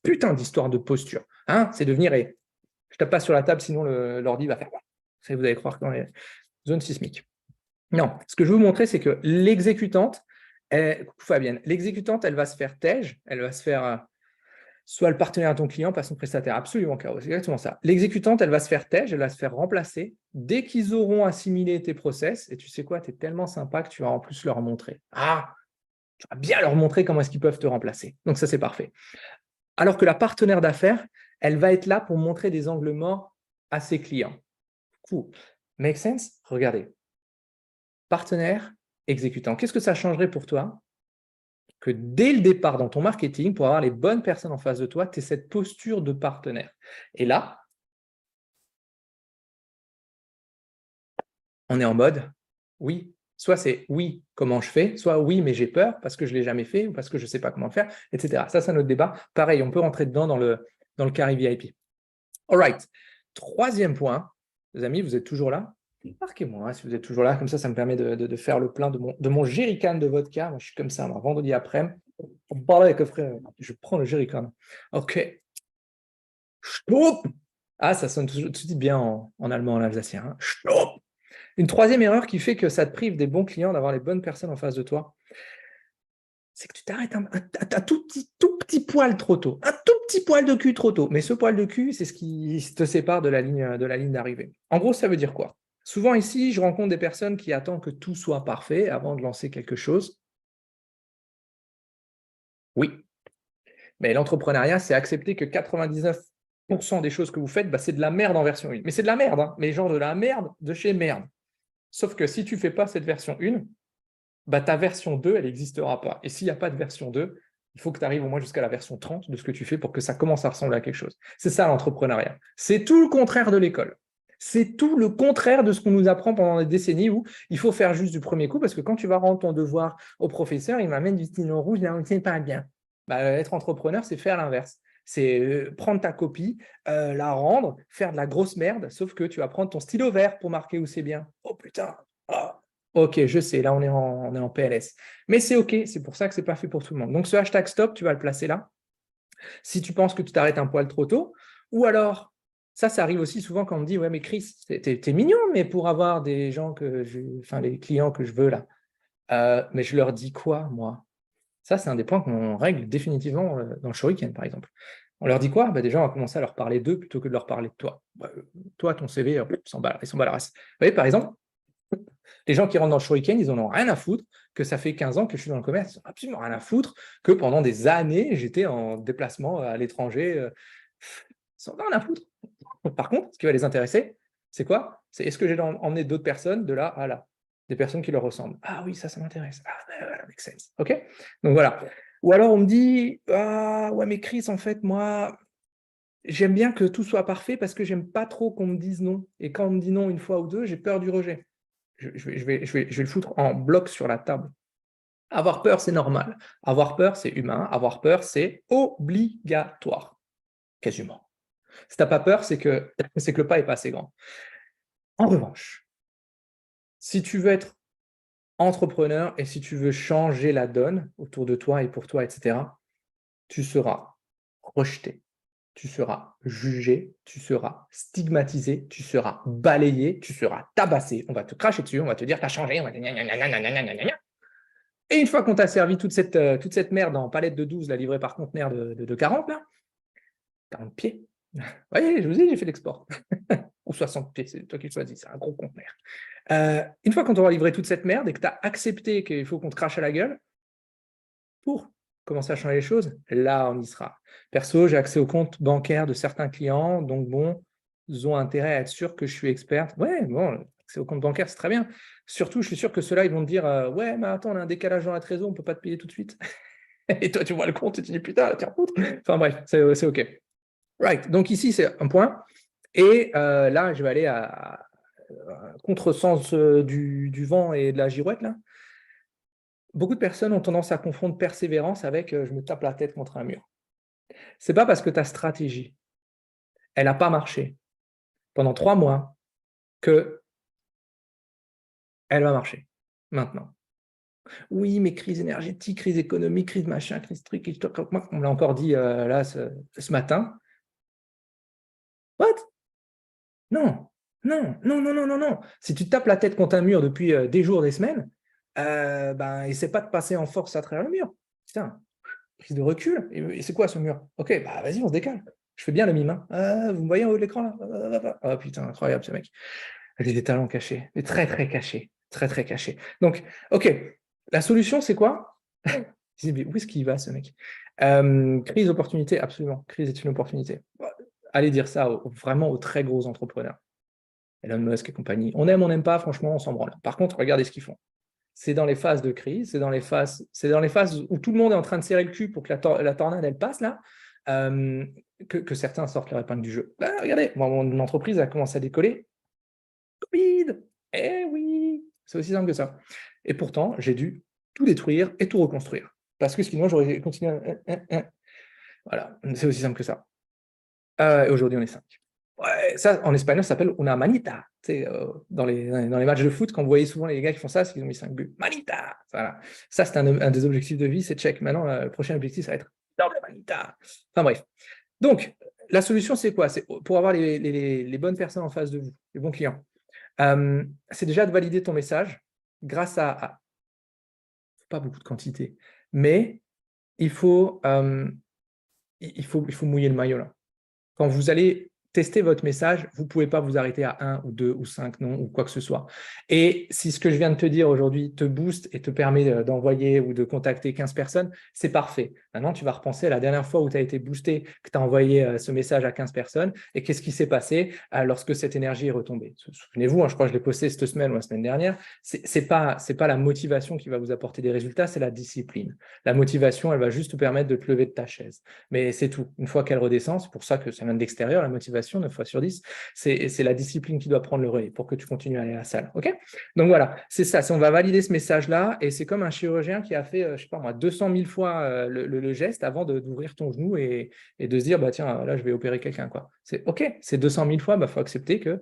putain d'histoire de posture, hein, c'est de venir et je tape pas sur la table, sinon l'ordi va faire. Vous allez croire dans les zones sismiques. Non, ce que je veux vous montrer, c'est que l'exécutante, Fabienne, l'exécutante, elle va se faire tège, elle va se faire soit le partenaire de ton client, pas son prestataire, absolument, Caro, c'est exactement ça. L'exécutante, elle va se faire tège, elle va se faire remplacer dès qu'ils auront assimilé tes process. Et tu sais quoi, tu es tellement sympa que tu vas en plus leur montrer. Ah, tu vas bien leur montrer comment est-ce qu'ils peuvent te remplacer. Donc ça, c'est parfait. Alors que la partenaire d'affaires, elle va être là pour montrer des angles morts à ses clients. Cool. Make sense? Regardez. Partenaire, exécutant. Qu'est-ce que ça changerait pour toi que dès le départ dans ton marketing, pour avoir les bonnes personnes en face de toi, tu aies cette posture de partenaire. Et là, on est en mode oui. Soit c'est oui, comment je fais, soit oui, mais j'ai peur parce que je ne l'ai jamais fait ou parce que je ne sais pas comment faire, etc. Ça, c'est notre débat. Pareil, on peut rentrer dedans dans le carré VIP. All right. Troisième point, les amis, vous êtes toujours là? Marquez-moi si vous êtes toujours là, comme ça me permet de faire le plein de mon jerrycan de vodka. Moi, je suis comme ça, moi, vendredi après-midi. On parle avec le frère, je prends le jerrycan. Ok. Stopp. Ah, ça sonne tout de suite bien en allemand, en alsacien. Hein. Stopp. Une troisième erreur qui fait que ça te prive des bons clients, d'avoir les bonnes personnes en face de toi, c'est que tu t'arrêtes un tout petit poil trop tôt. Un tout petit poil de cul trop tôt. Mais ce poil de cul, c'est ce qui te sépare de la ligne d'arrivée. En gros, ça veut dire quoi? Souvent ici, je rencontre des personnes qui attendent que tout soit parfait avant de lancer quelque chose. Oui, mais l'entrepreneuriat, c'est accepter que 99% des choses que vous faites, c'est de la merde en version 1. Mais c'est de la merde, hein, mais genre de la merde de chez merde. Sauf que si tu ne fais pas cette version 1, ta version 2, elle n'existera pas. Et s'il n'y a pas de version 2, il faut que tu arrives au moins jusqu'à la version 30 de ce que tu fais pour que ça commence à ressembler à quelque chose. C'est ça l'entrepreneuriat. C'est tout le contraire de l'école. C'est tout le contraire de ce qu'on nous apprend pendant des décennies où il faut faire juste du premier coup parce que quand tu vas rendre ton devoir au professeur, il m'amène du stylo rouge, là, c'est pas bien. Être entrepreneur, c'est faire l'inverse. C'est prendre ta copie, la rendre, faire de la grosse merde, sauf que tu vas prendre ton stylo vert pour marquer où c'est bien. Oh putain, oh. Ok, je sais, là on est en PLS. Mais c'est ok, c'est pour ça que ce n'est pas fait pour tout le monde. Donc ce hashtag stop, tu vas le placer là. Si tu penses que tu t'arrêtes un poil trop tôt, ou alors, ça arrive aussi souvent quand on me dit, ouais mais Chris, t'es mignon, mais pour avoir des gens les clients que je veux là, mais je leur dis quoi, moi? Ça, c'est un des points qu'on règle définitivement dans le Shuriken, par exemple. On leur dit quoi? Déjà, on va commencer à leur parler d'eux plutôt que de leur parler de toi. Toi, ton CV, ils s'en bat la race. Vous voyez, par exemple, les gens qui rentrent dans le Shuriken, ils en ont rien à foutre que ça fait 15 ans que je suis dans le commerce. Ils n'ont absolument rien à foutre que pendant des années, j'étais en déplacement à l'étranger. Ils n'en ont rien à foutre. Par contre, ce qui va les intéresser, c'est quoi? C'est est-ce que j'ai emmené d'autres personnes de là à là? Des personnes qui leur ressemblent. Ah oui, ça m'intéresse. Ah, voilà, make sense. OK? Donc voilà. Ou alors on me dit, ah ouais, mais Chris, en fait, moi, j'aime bien que tout soit parfait parce que j'aime pas trop qu'on me dise non. Et quand on me dit non une fois ou deux, j'ai peur du rejet. Je vais le foutre en bloc sur la table. Avoir peur, c'est normal. Avoir peur, c'est humain. Avoir peur, c'est obligatoire. Quasiment. Si tu n'as pas peur, c'est que le pas n'est pas assez grand. En revanche, si tu veux être entrepreneur et si tu veux changer la donne autour de toi et pour toi, etc., tu seras rejeté, tu seras jugé, tu seras stigmatisé, tu seras balayé, tu seras tabassé. On va te cracher dessus, on va te dire t'as changé, on va te... Et une fois qu'on t'a servi toute cette merde en palette de 12, la livrée par conteneur de 40, là, 40 pieds. Vous voyez, je vous ai dit, j'ai fait l'export. Ou 60 pieds, c'est toi qui choisis, c'est un gros conteneur. Une fois qu'on t'aura livré toute cette merde et que tu as accepté qu'il faut qu'on te crache à la gueule, pour commencer à changer les choses, là, on y sera. Perso, j'ai accès aux comptes bancaires de certains clients, donc bon, ils ont intérêt à être sûrs que je suis experte. Ouais, bon, accès aux comptes bancaires, c'est très bien. Surtout, je suis sûr que ceux-là, ils vont te dire ouais, mais attends, on a un décalage dans la trésor, on ne peut pas te payer tout de suite. Et toi, tu vois le compte et tu dis putain, tiens, enfin bref, c'est OK. Right. Donc ici, c'est un point. Et là, je vais aller à contresens du vent et de la girouette, là. Beaucoup de personnes ont tendance à confondre persévérance avec je me tape la tête contre un mur. C'est pas parce que ta stratégie, elle n'a pas marché pendant 3 mois que elle va marcher maintenant. Oui, mais crise énergétique, crise économique, crise machin, crise truc, on l'a encore dit là ce matin. What? Non, non, non, non, non, non, non. Si tu te tapes la tête contre un mur depuis des jours, des semaines, ben, essaie pas de passer en force à travers le mur. Putain, prise de recul. Et c'est quoi ce mur? Ok, bah vas-y, on se décale. Je fais bien le mime. Hein. Vous me voyez en haut de l'écran là? Oh putain, incroyable ce mec. Il a des talents cachés, mais très très cachés. Très très cachés. Donc, ok, la solution c'est quoi? Mais où est-ce qu'il va ce mec? Crise, opportunité, absolument. Crise est une opportunité. Allez dire ça vraiment aux très gros entrepreneurs. Elon Musk et compagnie. On aime, on n'aime pas, franchement, on s'en branle. Par contre, regardez ce qu'ils font. C'est dans les phases de crise, c'est dans les phases où tout le monde est en train de serrer le cul pour que la tornade, elle passe là, que certains sortent leur épingle du jeu. Là, regardez, mon entreprise a commencé à décoller. Covid. Eh oui, c'est aussi simple que ça. Et pourtant, j'ai dû tout détruire et tout reconstruire. Parce que sinon, j'aurais continué Voilà, c'est aussi simple que ça. Et aujourd'hui, on est 5. Ouais, ça, en espagnol, ça s'appelle una manita. Tu sais, dans les matchs de foot, quand vous voyez souvent les gars qui font ça, c'est qu'ils ont mis 5 buts. Manita. Voilà. Ça, c'est un des objectifs de vie, c'est check. Maintenant, le prochain objectif, ça va être double manita. Enfin bref. Donc, la solution, c'est quoi? C'est pour avoir les bonnes personnes en face de vous, les bons clients. C'est déjà de valider ton message grâce à pas beaucoup de quantité, mais il faut mouiller le maillot là. Quand vous allez tester votre message, vous ne pouvez pas vous arrêter à 1 ou 2 ou 5 noms ou quoi que ce soit. Et si ce que je viens de te dire aujourd'hui te booste et te permet d'envoyer ou de contacter 15 personnes, c'est parfait. Maintenant, tu vas repenser à la dernière fois où tu as été boosté, que tu as envoyé ce message à 15 personnes et qu'est-ce qui s'est passé lorsque cette énergie est retombée. Souvenez-vous, hein, je crois que je l'ai posté cette semaine ou la semaine dernière, c'est pas la motivation qui va vous apporter des résultats, c'est la discipline. La motivation, elle va juste te permettre de te lever de ta chaise. Mais c'est tout. Une fois qu'elle redescend, c'est pour ça que ça vient de l'extérieur, la motivation, 9 fois sur 10, c'est la discipline qui doit prendre le relais pour que tu continues à aller à la salle. OK? Donc voilà, c'est ça. On va valider ce message-là et c'est comme un chirurgien qui a fait, je ne sais pas moi, 200 000 fois le geste avant d'ouvrir ton genou et de se dire, bah, tiens, là, je vais opérer quelqu'un. C'est OK, c'est 200 000 fois, il faut accepter que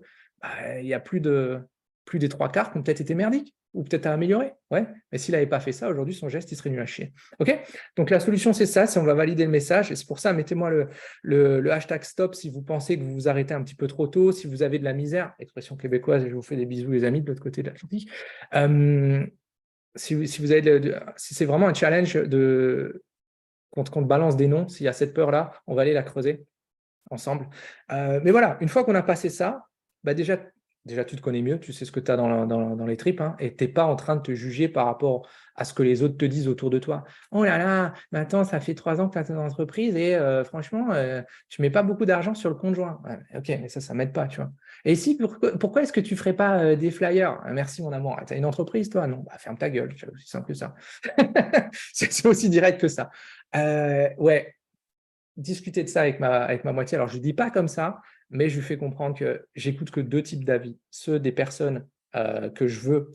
il y a plus des 3 quarts qui ont peut-être été merdiques ou peut-être à améliorer. Ouais, mais s'il n'avait pas fait ça, aujourd'hui, son geste, il serait nul à chier. OK? Donc, la solution, c'est ça, c'est on va valider le message. Et c'est pour ça, mettez-moi le hashtag stop si vous pensez que vous vous arrêtez un petit peu trop tôt, si vous avez de la misère, expression québécoise, et je vous fais des bisous, les amis, de l'autre côté de l'Atlantique. Si c'est vraiment un challenge qu'on te balance des noms, s'il y a cette peur-là, on va aller la creuser ensemble. Mais voilà, une fois qu'on a passé ça, bah déjà, tu te connais mieux, tu sais ce que tu as dans les tripes, hein, et tu n'es pas en train de te juger par rapport à ce que les autres te disent autour de toi. Oh là là, mais attends, ça fait 3 ans que tu as ton entreprise et franchement, tu ne mets pas beaucoup d'argent sur le compte joint. Ouais, ok, mais ça ne m'aide pas, tu vois. Et ici, pourquoi est-ce que tu ne ferais pas des flyers? Merci, mon amour. Tu as une entreprise, toi? Non, bah, ferme ta gueule, c'est aussi simple que ça. C'est aussi direct que ça. Ouais, discuter de ça avec ma moitié. Alors, je ne dis pas comme ça, mais je lui fais comprendre que j'écoute que 2 types d'avis. Ceux des personnes que je veux,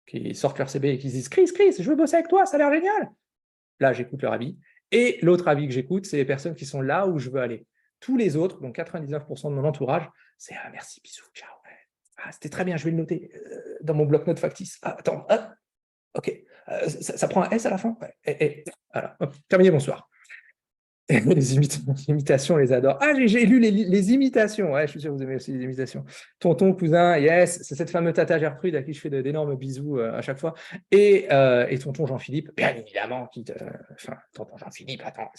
qui sortent leur CB et qui disent Chris, je veux bosser avec toi, ça a l'air génial. Là, j'écoute leur avis. Et l'autre avis que j'écoute, c'est les personnes qui sont là où je veux aller. Tous les autres, donc 99% de mon entourage, c'est merci, bisous, ciao. C'était très bien, je vais le noter dans mon bloc-notes factice. Attends, ok. Ça prend un S à la fin? Ouais. Voilà, hop, terminé, bonsoir. Les imitations, on les adore. Ah, j'ai lu les imitations. Ouais, je suis sûr que vous aimez aussi les imitations. Tonton, cousin, yes, c'est cette fameuse tata Gertrude à qui je fais d'énormes bisous à chaque fois. Et tonton Jean-Philippe, bien évidemment, tonton Jean-Philippe, attends,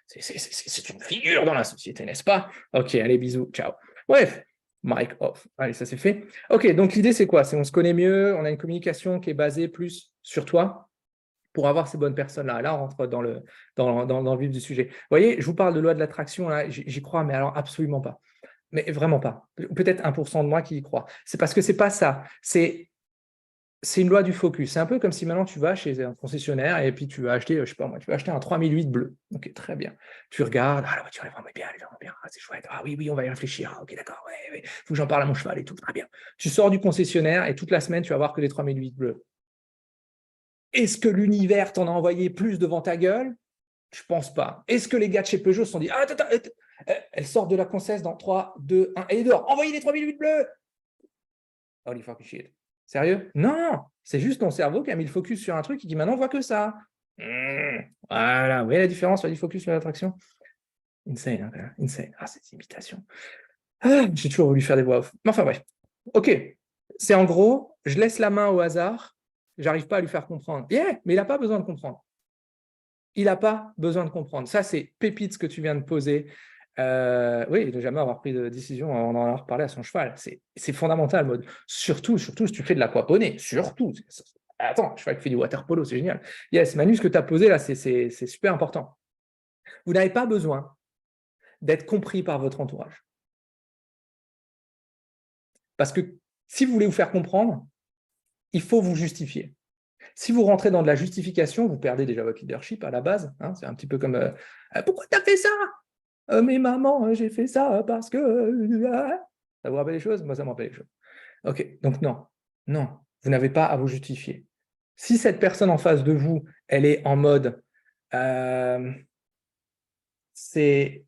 c'est une figure dans la société, n'est-ce pas? Ok, allez, bisous, ciao. Bref, mic off. Allez, ça c'est fait. Ok, donc l'idée c'est quoi? C'est on se connaît mieux, on a une communication qui est basée plus sur toi, pour avoir ces bonnes personnes-là. Là, on rentre dans le vif du sujet. Vous voyez, je vous parle de loi de l'attraction, là, j'y crois, mais alors absolument pas. Mais vraiment pas. Peut-être 1% de moi qui y croit. C'est parce que c'est pas ça. C'est une loi du focus. C'est un peu comme si maintenant tu vas chez un concessionnaire et puis tu vas acheter, je sais pas moi, tu vas acheter un 3008 bleu. Ok, très bien. Tu regardes, la voiture est vraiment bien, elle est vraiment bien, c'est chouette. Ah oui, oui, on va y réfléchir. Ah, ok, d'accord, ouais, ouais. Faut que j'en parle à mon cheval et tout, très bien. Tu sors du concessionnaire et toute la semaine, tu vas voir que des 3008 bleus. Est-ce que l'univers t'en a envoyé plus devant ta gueule? Je pense pas. Est-ce que les gars de chez Peugeot se sont dit, ah, attends, elle sort de la concesse dans 3, 2, 1, et dehors, envoyez les 3008 bleus! Holy fucking shit. Sérieux? Non, c'est juste ton cerveau qui a mis le focus sur un truc et qui maintenant voit que ça. Voilà, vous voyez la différence sur le focus sur l'attraction? Insane, hein, insane. Ah, cette imitation. Ah, j'ai toujours voulu faire des voix off. Mais enfin bref. Ok, c'est en gros, je laisse la main au hasard, j'arrive pas à lui faire comprendre. Yeah, mais il n'a pas besoin de comprendre. Il n'a pas besoin de comprendre. Ça, c'est pépite ce que tu viens de poser. Oui, il ne jamais avoir pris de décision avant d'en avoir parlé à son cheval. C'est fondamental, mode. Surtout si tu fais de l'aquaponie. Surtout. Attends, cheval qui fait du water polo, c'est génial. Yes, Manu, ce que tu as posé là, c'est super important. Vous n'avez pas besoin d'être compris par votre entourage. Parce que si vous voulez vous faire comprendre, il faut vous justifier. Si vous rentrez dans de la justification, vous perdez déjà votre leadership à la base. Hein, c'est un petit peu comme pourquoi tu as fait ça? Mais maman, j'ai fait ça parce que. Ça vous rappelle les choses? Moi, ça me rappelle les choses. Ok, donc non, non, vous n'avez pas à vous justifier. Si cette personne en face de vous, elle est en mode. Si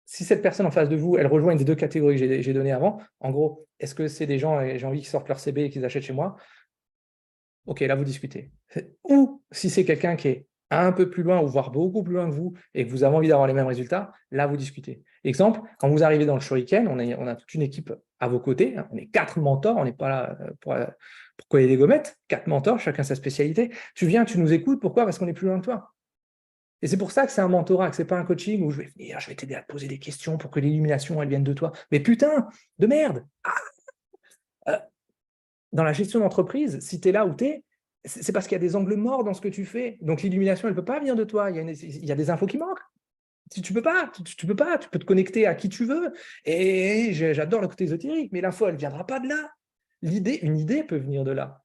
cette personne en face de vous, elle rejoint une des deux catégories que j'ai données avant, en gros, est-ce que c'est des gens, et j'ai envie qu'ils sortent leur CB et qu'ils achètent chez moi? Ok, là, vous discutez. Ou si c'est quelqu'un qui est un peu plus loin, ou voire beaucoup plus loin que vous, et que vous avez envie d'avoir les mêmes résultats, là, vous discutez. Exemple, quand vous arrivez dans le Shuriken, on a toute une équipe à vos côtés, hein, on est 4 mentors, on n'est pas là pour coller des gommettes, 4 mentors, chacun sa spécialité. Tu viens, tu nous écoutes, pourquoi? Parce qu'on est plus loin que toi. Et c'est pour ça que c'est un mentorat, que ce n'est pas un coaching où je vais venir, je vais t'aider à te poser des questions pour que l'illumination, elle vienne de toi. Mais putain, de merde! Dans la gestion d'entreprise, si tu es là où tu es, c'est parce qu'il y a des angles morts dans ce que tu fais. Donc l'illumination, elle ne peut pas venir de toi. Il y a des infos qui manquent. Tu peux pas, tu peux pas, tu peux te connecter à qui tu veux. Et j'adore le côté ésotérique, mais l'info, elle ne viendra pas de là. Une idée peut venir de là.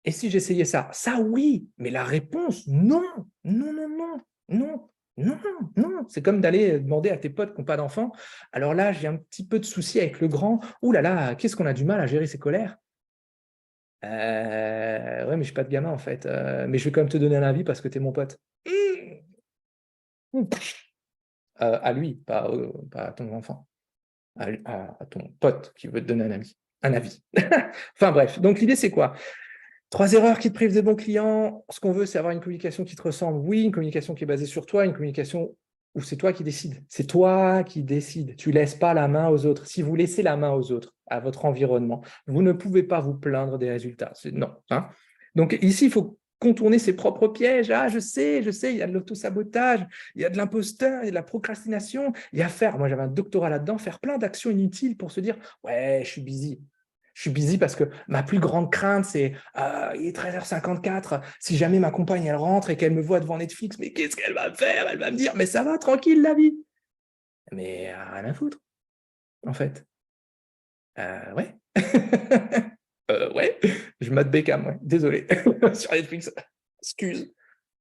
Et si j'essayais ça? Ça, oui, mais la réponse, non, non, non, non, non, non, non. C'est comme d'aller demander à tes potes qui n'ont pas d'enfants. Alors là, j'ai un petit peu de souci avec le grand. Ouh là là, qu'est-ce qu'on a du mal à gérer ses colères? Ouais, mais je n'ai pas de gamin en fait. Mais je vais quand même te donner un avis parce que tu es mon pote. À lui, pas à ton enfant. À ton pote qui veut te donner un avis. Un avis. Enfin bref, donc l'idée c'est quoi? 3 erreurs qui te privent des bons clients. Ce qu'on veut, c'est avoir une communication qui te ressemble. Oui, une communication qui est basée sur toi, une communication où c'est toi qui décides. C'est toi qui décides. Tu ne laisses pas la main aux autres. Si vous laissez la main aux autres, à votre environnement, vous ne pouvez pas vous plaindre des résultats. Non. Hein. Donc ici, il faut contourner ses propres pièges. Ah, je sais, il y a de l'autosabotage, il y a de l'imposteur, il y a de la procrastination. Il y a faire, moi j'avais un doctorat là-dedans, faire plein d'actions inutiles pour se dire, ouais, je suis busy. Je suis busy parce que ma plus grande crainte, c'est il est 13h54. Si jamais ma compagne elle rentre et qu'elle me voit devant Netflix, mais qu'est-ce qu'elle va faire? Elle va me dire, mais ça va, tranquille la vie. Mais rien à foutre, en fait. Ouais. Ouais, je mate Beckham, ouais. Désolé. Sur Netflix. Excuse.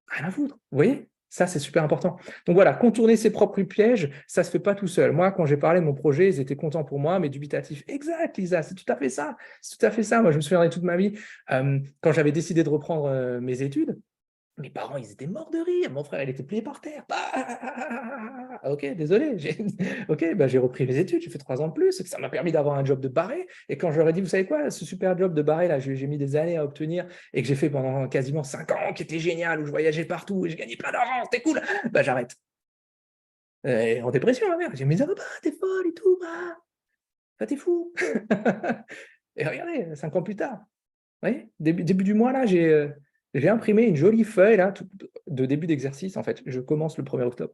Rien à foutre. Vous voyez? Ça, c'est super important. Donc voilà, contourner ses propres pièges, ça ne se fait pas tout seul. Moi, quand j'ai parlé de mon projet, ils étaient contents pour moi, mais dubitatifs. Exact, Lisa, c'est tout à fait ça. C'est tout à fait ça. Moi, je me souviendrai toute ma vie, quand j'avais décidé de reprendre mes études, mes parents, ils étaient morts de rire. Mon frère, il était plié par terre. Ok, désolé. Ok, bah, j'ai repris mes études, j'ai fait 3 ans de plus. Ça m'a permis d'avoir un job de barré. Et quand je leur ai dit, vous savez quoi, ce super job de barré, là, j'ai mis des années à obtenir et que j'ai fait pendant quasiment 5 ans, qui était génial, où je voyageais partout et j'ai gagné plein d'argent, c'était cool. Bah, j'arrête. En dépression, ma mère. J'ai dit, mais ça va pas, t'es folle et tout. Bah, t'es fou. Et regardez, 5 ans plus tard. Vous voyez, début du mois, là, j'ai imprimé une jolie feuille là, de début d'exercice. En fait, je commence le 1er octobre.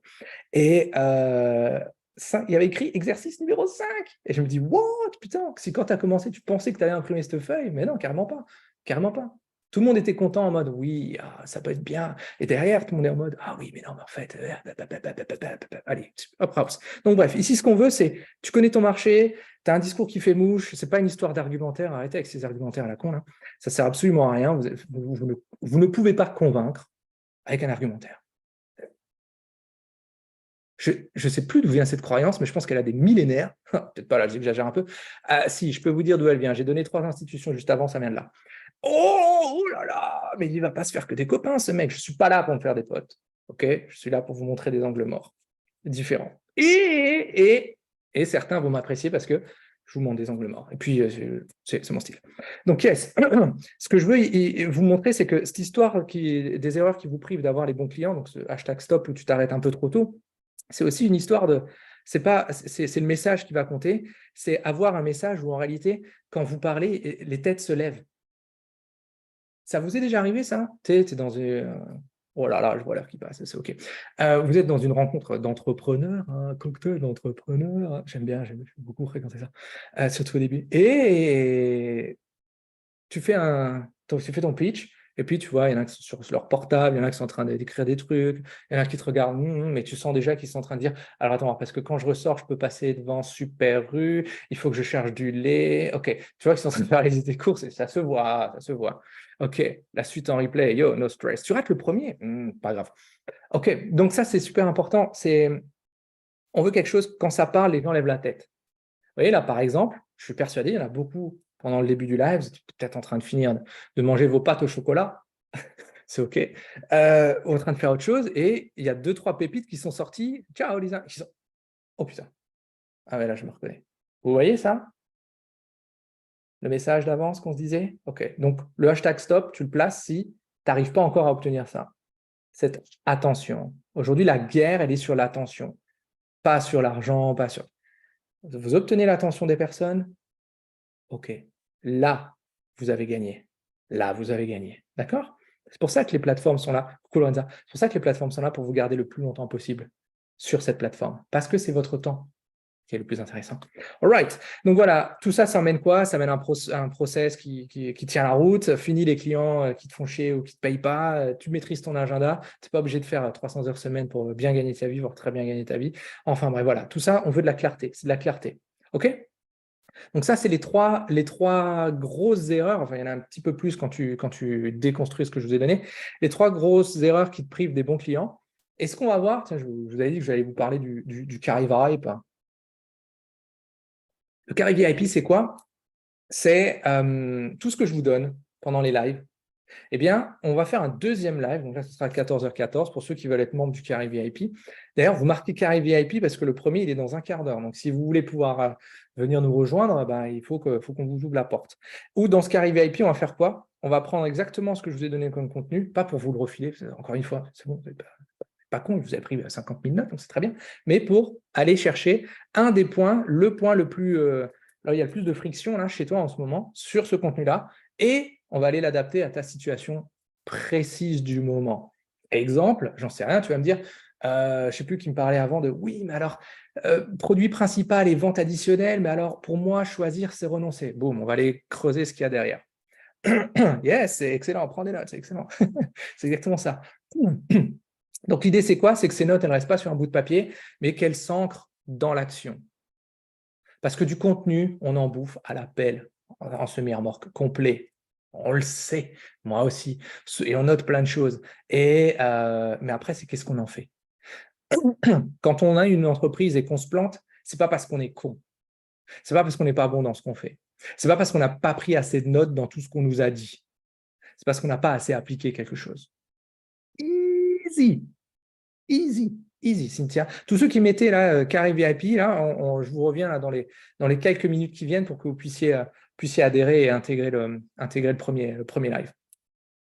Et il y avait écrit exercice numéro 5. Et je me dis, what, putain, si quand tu as commencé, tu pensais que tu allais imprimer cette feuille, mais non, carrément pas. Carrément pas. Tout le monde était content en mode oui, ça peut être bien. Et derrière, tout le monde est en mode ah oui, mais non, mais en fait, allez, hop, hop. Donc bref, ici, ce qu'on veut, c'est tu connais ton marché, tu as un discours qui fait mouche, c'est pas une histoire d'argumentaire, arrêtez avec ces argumentaires à la con, là. Ça sert absolument à rien, vous ne pouvez pas convaincre avec un argumentaire. Je ne sais plus d'où vient cette croyance, mais je pense qu'elle a des millénaires. Peut-être pas là, j'exagère un peu. Si, je peux vous dire d'où elle vient. J'ai donné 3 institutions juste avant, ça vient de là. Oh là là, mais il ne va pas se faire que des copains, ce mec. Je ne suis pas là pour me faire des potes. Ok, je suis là pour vous montrer des angles morts différents. Et certains vont m'apprécier parce que je vous montre des angles morts. Et puis, c'est mon style. Donc, yes, ce que je veux vous montrer, c'est que cette histoire des erreurs qui vous privent d'avoir les bons clients, donc ce hashtag stop où tu t'arrêtes un peu trop tôt, c'est aussi une histoire de. C'est le message qui va compter, c'est avoir un message où en réalité, quand vous parlez, les têtes se lèvent. Ça vous est déjà arrivé, ça? Tu es dans une. Oh là là, je vois l'heure qui passe, c'est OK. Vous êtes dans une rencontre d'entrepreneurs, un cocktail d'entrepreneurs. J'aime beaucoup fréquenter ça, surtout au début. Et tu fais ton pitch, et puis tu vois, il y en a qui sont sur leur portable, il y en a qui sont en train d'écrire des trucs, il y en a qui te regardent, mais tu sens déjà qu'ils sont en train de dire alors attends, parce que quand je ressors, je peux passer devant Super Rue, il faut que je cherche du lait. OK, tu vois qu'ils sont en train de faire les idées courses, et ça se voit, ça se voit. OK, la suite en replay, yo, no stress. Tu rates le premier, pas grave. OK, donc ça, c'est super important. On veut quelque chose, quand ça parle, les gens lèvent la tête. Vous voyez, là, par exemple, je suis persuadé, il y en a beaucoup pendant le début du live, vous êtes peut-être en train de finir de manger vos pâtes au chocolat, c'est OK, ou en train de faire autre chose, et il y a 2-3 pépites qui sont sorties. Ciao, Lisa. Oh putain. Ah ouais, là, je me reconnais. Vous voyez ça? Le message d'avance qu'on se disait? OK. Donc, le hashtag stop, tu le places si tu n'arrives pas encore à obtenir ça. Cette attention. Aujourd'hui, la guerre, elle est sur l'attention. Pas sur l'argent, pas sur. Vous obtenez l'attention des personnes? OK. Là, vous avez gagné. Là, vous avez gagné. D'accord? C'est pour ça que les plateformes sont là. Coucou Lorenza. C'est pour ça que les plateformes sont là pour vous garder le plus longtemps possible sur cette plateforme. Parce que c'est votre temps qui est le plus intéressant. All right. Donc voilà, tout ça, ça emmène quoi? Ça amène un process qui tient la route. Fini les clients qui te font chier ou qui ne te payent pas. Tu maîtrises ton agenda. Tu n'es pas obligé de faire 300 heures semaine pour bien gagner ta vie, voire très bien gagner ta vie. Enfin bref, voilà. Tout ça, on veut de la clarté. C'est de la clarté. OK? Donc ça, c'est les trois grosses erreurs. Enfin, il y en a un petit peu plus quand tu déconstruis ce que je vous ai donné. Les 3 grosses erreurs qui te privent des bons clients. Et ce qu'on va voir, tiens, je vous avais dit que j'allais vous parler du carry VIP. Le carry VIP, c'est quoi? C'est tout ce que je vous donne pendant les lives. Eh bien, on va faire un deuxième live. Donc là, ce sera à 14h14 pour ceux qui veulent être membres du Carré VIP. D'ailleurs, vous marquez Carré VIP parce que le premier, il est dans un quart d'heure. Donc, si vous voulez pouvoir venir nous rejoindre, il faut qu'on vous ouvre la porte. Ou dans ce Carré VIP, on va faire quoi? On va prendre exactement ce que je vous ai donné comme contenu, pas pour vous le refiler. Encore une fois, c'est bon, vous n'êtes pas con, je vous ai pris 50 000 notes, donc c'est très bien. Mais pour aller chercher un des points, le point le plus… là, il y a le plus de friction là, chez toi en ce moment sur ce contenu-là. Et on va aller l'adapter à ta situation précise du moment. Exemple, j'en sais rien, tu vas me dire, je ne sais plus qui me parlait avant de oui, mais alors, produit principal et vente additionnelle, mais alors pour moi, choisir, c'est renoncer. Boum, on va aller creuser ce qu'il y a derrière. Yes, c'est excellent, prends des notes, c'est excellent. C'est exactement ça. Donc l'idée, c'est quoi? C'est que ces notes, elles ne restent pas sur un bout de papier, mais qu'elles s'ancrent dans l'action. Parce que du contenu, on en bouffe à la pelle, en semi-remorque complet. On le sait, moi aussi. Et on note plein de choses. Mais après, c'est qu'est-ce qu'on en fait? Quand on a une entreprise et qu'on se plante, ce n'est pas parce qu'on est con. Ce n'est pas parce qu'on n'est pas bon dans ce qu'on fait. Ce n'est pas parce qu'on n'a pas pris assez de notes dans tout ce qu'on nous a dit. C'est parce qu'on n'a pas assez appliqué quelque chose. Easy. Easy. Easy, Cynthia. Tous ceux qui mettaient là, Carré VIP, là, je vous reviens là, dans les quelques minutes qui viennent pour que vous puissiez adhérer et intégrer le premier live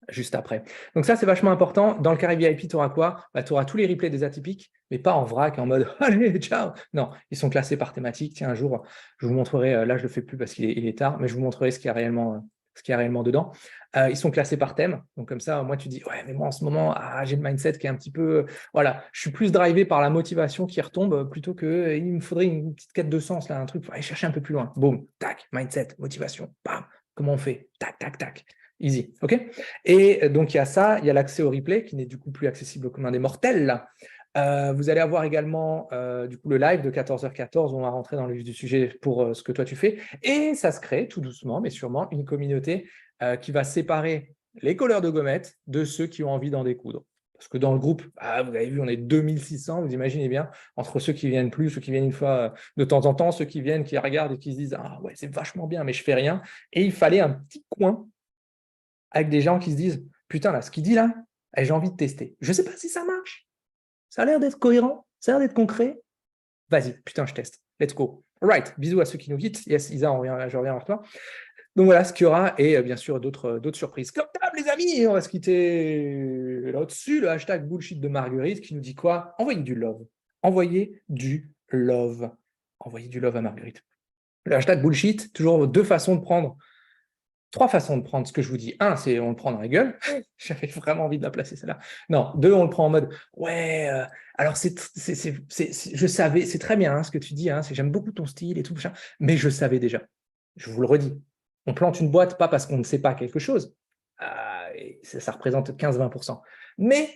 juste après. Donc ça, c'est vachement important. Dans le Carré VIP, tu auras quoi? Tu auras tous les replays des atypiques, mais pas en vrac, en mode « Allez, ciao !» Non, ils sont classés par thématique. Tiens, un jour, je vous montrerai, là, je ne le fais plus parce qu'il est tard, mais je vous montrerai ce qu'il y a réellement dedans. Ils sont classés par thème. Donc comme ça, moi, tu dis « Ouais, mais moi, en ce moment, j'ai le mindset qui est un petit peu… Voilà, je suis plus drivé par la motivation qui retombe plutôt que il me faudrait une petite quête de sens, là, un truc, il faut aller chercher un peu plus loin. Boum, tac, mindset, motivation, bam. Comment on fait? Tac, tac, tac. Easy, ok? Et donc, il y a ça, il y a l'accès au replay qui n'est du coup plus accessible au commun des mortels. Là. Vous allez avoir également du coup le live de 14h14 où on va rentrer dans le vif du sujet pour ce que toi tu fais. Et ça se crée tout doucement, mais sûrement, une communauté qui va séparer les colleurs de gommettes de ceux qui ont envie d'en découdre. Parce que dans le groupe, vous avez vu, on est 2600, vous imaginez bien, entre ceux qui viennent plus, ceux qui viennent une fois de temps en temps, ceux qui viennent, qui regardent et qui se disent « Ah ouais, c'est vachement bien, mais je fais rien ». Et il fallait un petit coin avec des gens qui se disent « Putain, là, ce qu'il dit là, j'ai envie de tester. Je ne sais pas si ça marche. Ça a l'air d'être cohérent, ça a l'air d'être concret. Vas-y, putain, je teste. Let's go. Right, bisous à ceux qui nous quittent. Yes, Isa, je reviens vers toi. Donc voilà ce qu'il y aura et bien sûr d'autres surprises. Comme d'hab, les amis, on va se quitter là-dessus. Le hashtag bullshit de Marguerite qui nous dit quoi? Envoyez du love. Envoyez du love. Envoyez du love à Marguerite. Le hashtag bullshit, toujours trois façons de prendre ce que je vous dis. Un, c'est on le prend dans la gueule. J'avais vraiment envie de la placer, celle-là. Non. Deux, on le prend en mode ouais, alors je savais, c'est très bien hein, ce que tu dis, hein, j'aime beaucoup ton style et tout, mais je savais déjà. Je vous le redis. On plante une boîte pas parce qu'on ne sait pas quelque chose. Et ça représente 15-20%. Mais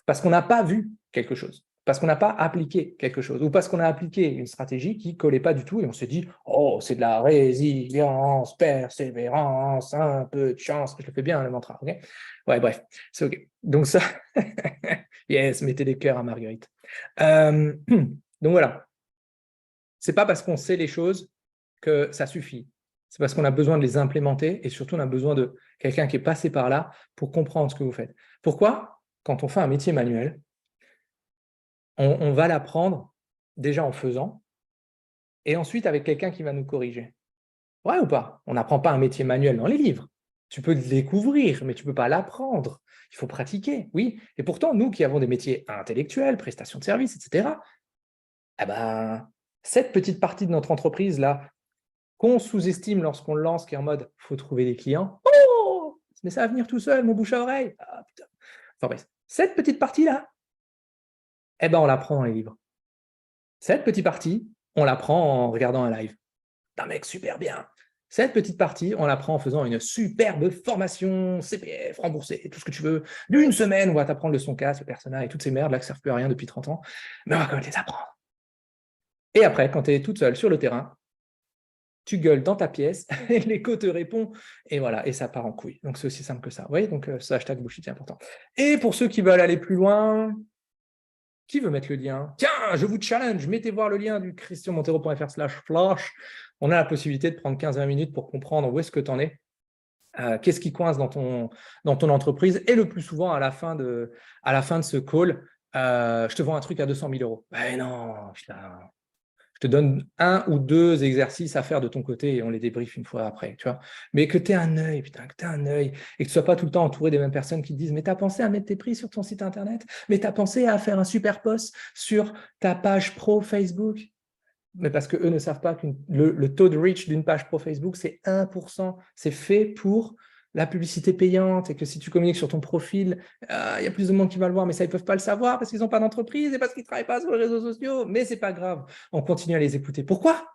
parce qu'on n'a pas vu quelque chose. Parce qu'on n'a pas appliqué quelque chose, ou parce qu'on a appliqué une stratégie qui ne collait pas du tout, et on s'est dit « Oh, c'est de la résilience, persévérance, un peu de chance. » Je le fais bien, le mantra, ok? Ouais, bref, c'est ok. Donc ça, yes, mettez des cœurs à Marguerite. Donc voilà, c'est pas parce qu'on sait les choses que ça suffit. C'est parce qu'on a besoin de les implémenter, et surtout on a besoin de quelqu'un qui est passé par là pour comprendre ce que vous faites. Pourquoi? Quand on fait un métier manuel, on va l'apprendre déjà en faisant, et ensuite avec quelqu'un qui va nous corriger. Ouais ou pas? On n'apprend pas un métier manuel dans les livres. Tu peux le découvrir, mais tu ne peux pas l'apprendre. Il faut pratiquer, oui. Et pourtant, nous qui avons des métiers intellectuels, prestations de services, etc., eh ben, cette petite partie de notre entreprise-là, qu'on sous-estime lorsqu'on le lance, qui est en mode « faut trouver des clients », oh, mais ça va venir tout seul, mon bouche à oreille. Ah, putain. Enfin bref, cette petite partie-là, eh ben, on l'apprend dans les livres. Cette petite partie, on l'apprend en regardant un live. D'un mec super bien. Cette petite partie, on l'apprend en faisant une superbe formation CPF remboursée, tout ce que tu veux, d'une semaine, on va t'apprendre le son casse, le personnage et toutes ces merdes là qui ne servent plus à rien depuis 30 ans, mais on va quand même les apprendre. Et après, quand tu es toute seule sur le terrain, tu gueules dans ta pièce, et l'écho te répond, et voilà, et ça part en couille. Donc c'est aussi simple que ça. Vous voyez, donc ce hashtag bullshit est important. Et pour ceux qui veulent aller plus loin, qui veut mettre le lien? Tiens, je vous challenge, mettez voir le lien du christianmontero.fr/flash. On a la possibilité de prendre 15-20 minutes pour comprendre où est-ce que tu en es, qu'est-ce qui coince dans ton entreprise, et le plus souvent, à la fin de ce call, je te vends un truc à 200 000 euros. Ben non, putain. Je te donne un ou deux exercices à faire de ton côté et on les débriefe une fois après, tu vois. Mais que tu aies un œil, putain, que tu aies un œil, et que tu ne sois pas tout le temps entouré des mêmes personnes qui te disent « Mais tu as pensé à mettre tes prix sur ton site internet? Mais tu as pensé à faire un super post sur ta page pro Facebook ?» Mais parce qu'eux ne savent pas que le taux de reach d'une page pro Facebook, c'est 1%. C'est fait pour la publicité payante et que si tu communiques sur ton profil, il y a plus de monde qui va le voir, mais ça, ils ne peuvent pas le savoir parce qu'ils n'ont pas d'entreprise et parce qu'ils ne travaillent pas sur les réseaux sociaux. Mais ce n'est pas grave, on continue à les écouter. Pourquoi?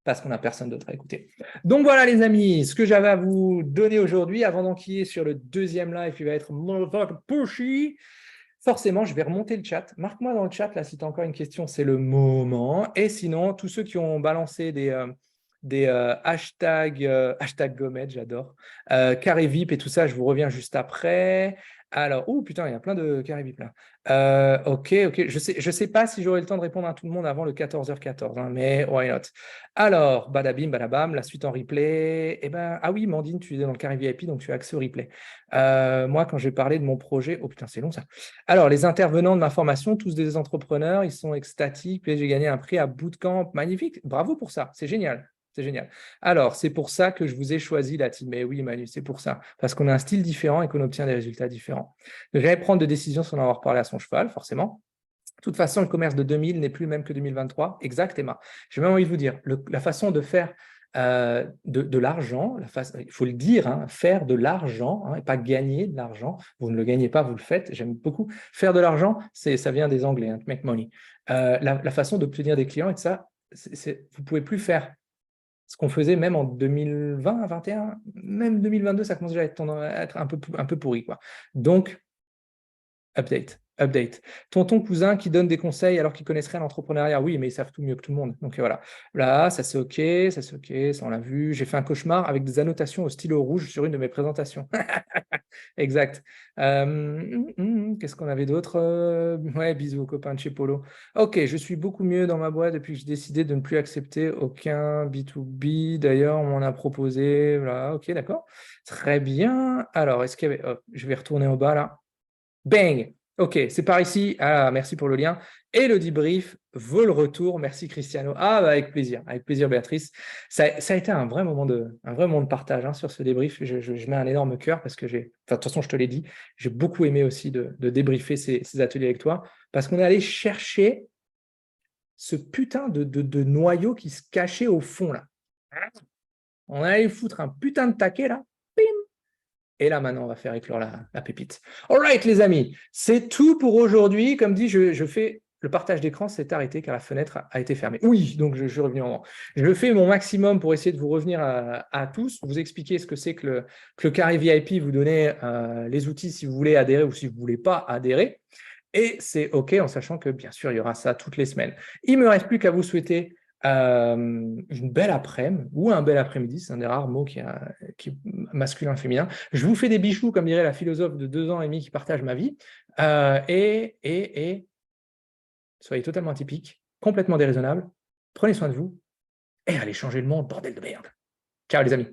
Parce qu'on n'a personne d'autre à écouter. Donc voilà les amis, ce que j'avais à vous donner aujourd'hui avant d'enquiller sur le deuxième live qui va être Motherfucker Pushy. Forcément, je vais remonter le chat. Marque-moi dans le chat, là, si tu as encore une question, c'est le moment. Et sinon, tous ceux qui ont balancé des hashtags, hashtag gommette, j'adore, carré VIP et tout ça, je vous reviens juste après. Alors, oh putain, il y a plein de carré VIP là. Ok. Je sais pas si j'aurai le temps de répondre à tout le monde avant le 14h14, hein, mais why not? Alors, badabim, badabam, la suite en replay. Eh ben, ah oui, Mandine, tu es dans le carré VIP, donc tu as accès au replay. Moi, quand j'ai parlé de mon projet, oh putain, c'est long ça. Alors, les intervenants de ma formation, tous des entrepreneurs, ils sont extatiques. Et j'ai gagné un prix à Bootcamp, magnifique. Bravo pour ça, c'est génial. C'est génial. Alors, c'est pour ça que je vous ai choisi la team. Mais oui, Manu, c'est pour ça. Parce qu'on a un style différent et qu'on obtient des résultats différents. Ne jamais prendre de décision sans en avoir parlé à son cheval, forcément. De toute façon, le commerce de 2000 n'est plus le même que 2023. Exact, Emma. J'ai même envie de vous dire, la façon de faire de l'argent, il faut le dire, hein, faire de l'argent, hein, et pas gagner de l'argent. Vous ne le gagnez pas, vous le faites. J'aime beaucoup. Faire de l'argent, ça vient des Anglais, hein, to make money. La façon d'obtenir des clients et de ça, vous ne pouvez plus faire Ce qu'on faisait même en 2020, 2021, même 2022, ça commence déjà à être un peu pourri, quoi. Donc, update. Tonton cousin qui donne des conseils alors qu'ils connaissent rien à l'entrepreneuriat. Oui, mais ils savent tout mieux que tout le monde. Donc voilà. Là, ça c'est OK, ça on l'a vu. J'ai fait un cauchemar avec des annotations au stylo rouge sur une de mes présentations. Exact. Qu'est-ce qu'on avait d'autre? Ouais, bisous aux copains de chez Polo. OK, je suis beaucoup mieux dans ma boîte depuis que j'ai décidé de ne plus accepter aucun B2B. D'ailleurs, on m'en a proposé. Voilà, OK, d'accord. Très bien. Alors, est-ce qu'il y avait... hop, je vais retourner au bas là. Bang! OK, c'est par ici. Ah, merci pour le lien. Et le debrief vaut le retour. Merci Cristiano. Ah, bah, avec plaisir Béatrice. Ça a été un vrai moment de partage, hein, sur ce débrief. Je mets un énorme cœur parce que j'ai, enfin, de toute façon, je te l'ai dit, j'ai beaucoup aimé aussi de débriefer ces ateliers avec toi parce qu'on est allé chercher ce putain de noyau qui se cachait au fond là. On est allé foutre un putain de taquet là. Et là, maintenant, on va faire éclore la pépite. All right, les amis, c'est tout pour aujourd'hui. Comme dit, je fais le partage d'écran s'est arrêté car la fenêtre a été fermée. Oui, donc je suis revenu en... Je fais mon maximum pour essayer de vous revenir à tous, vous expliquer ce que c'est que le carré VIP, vous donner les outils si vous voulez adhérer ou si vous ne voulez pas adhérer. Et c'est OK en sachant que, bien sûr, il y aura ça toutes les semaines. Il ne me reste plus qu'à vous souhaiter une belle après-midi ou un bel après-midi, c'est un des rares mots qui est masculin, féminin. Je vous fais des bichous, comme dirait la philosophe de 2 ans et demi qui partage ma vie. Et soyez totalement atypiques, complètement déraisonnables. Prenez soin de vous et allez changer le monde, bordel de merde. Ciao les amis.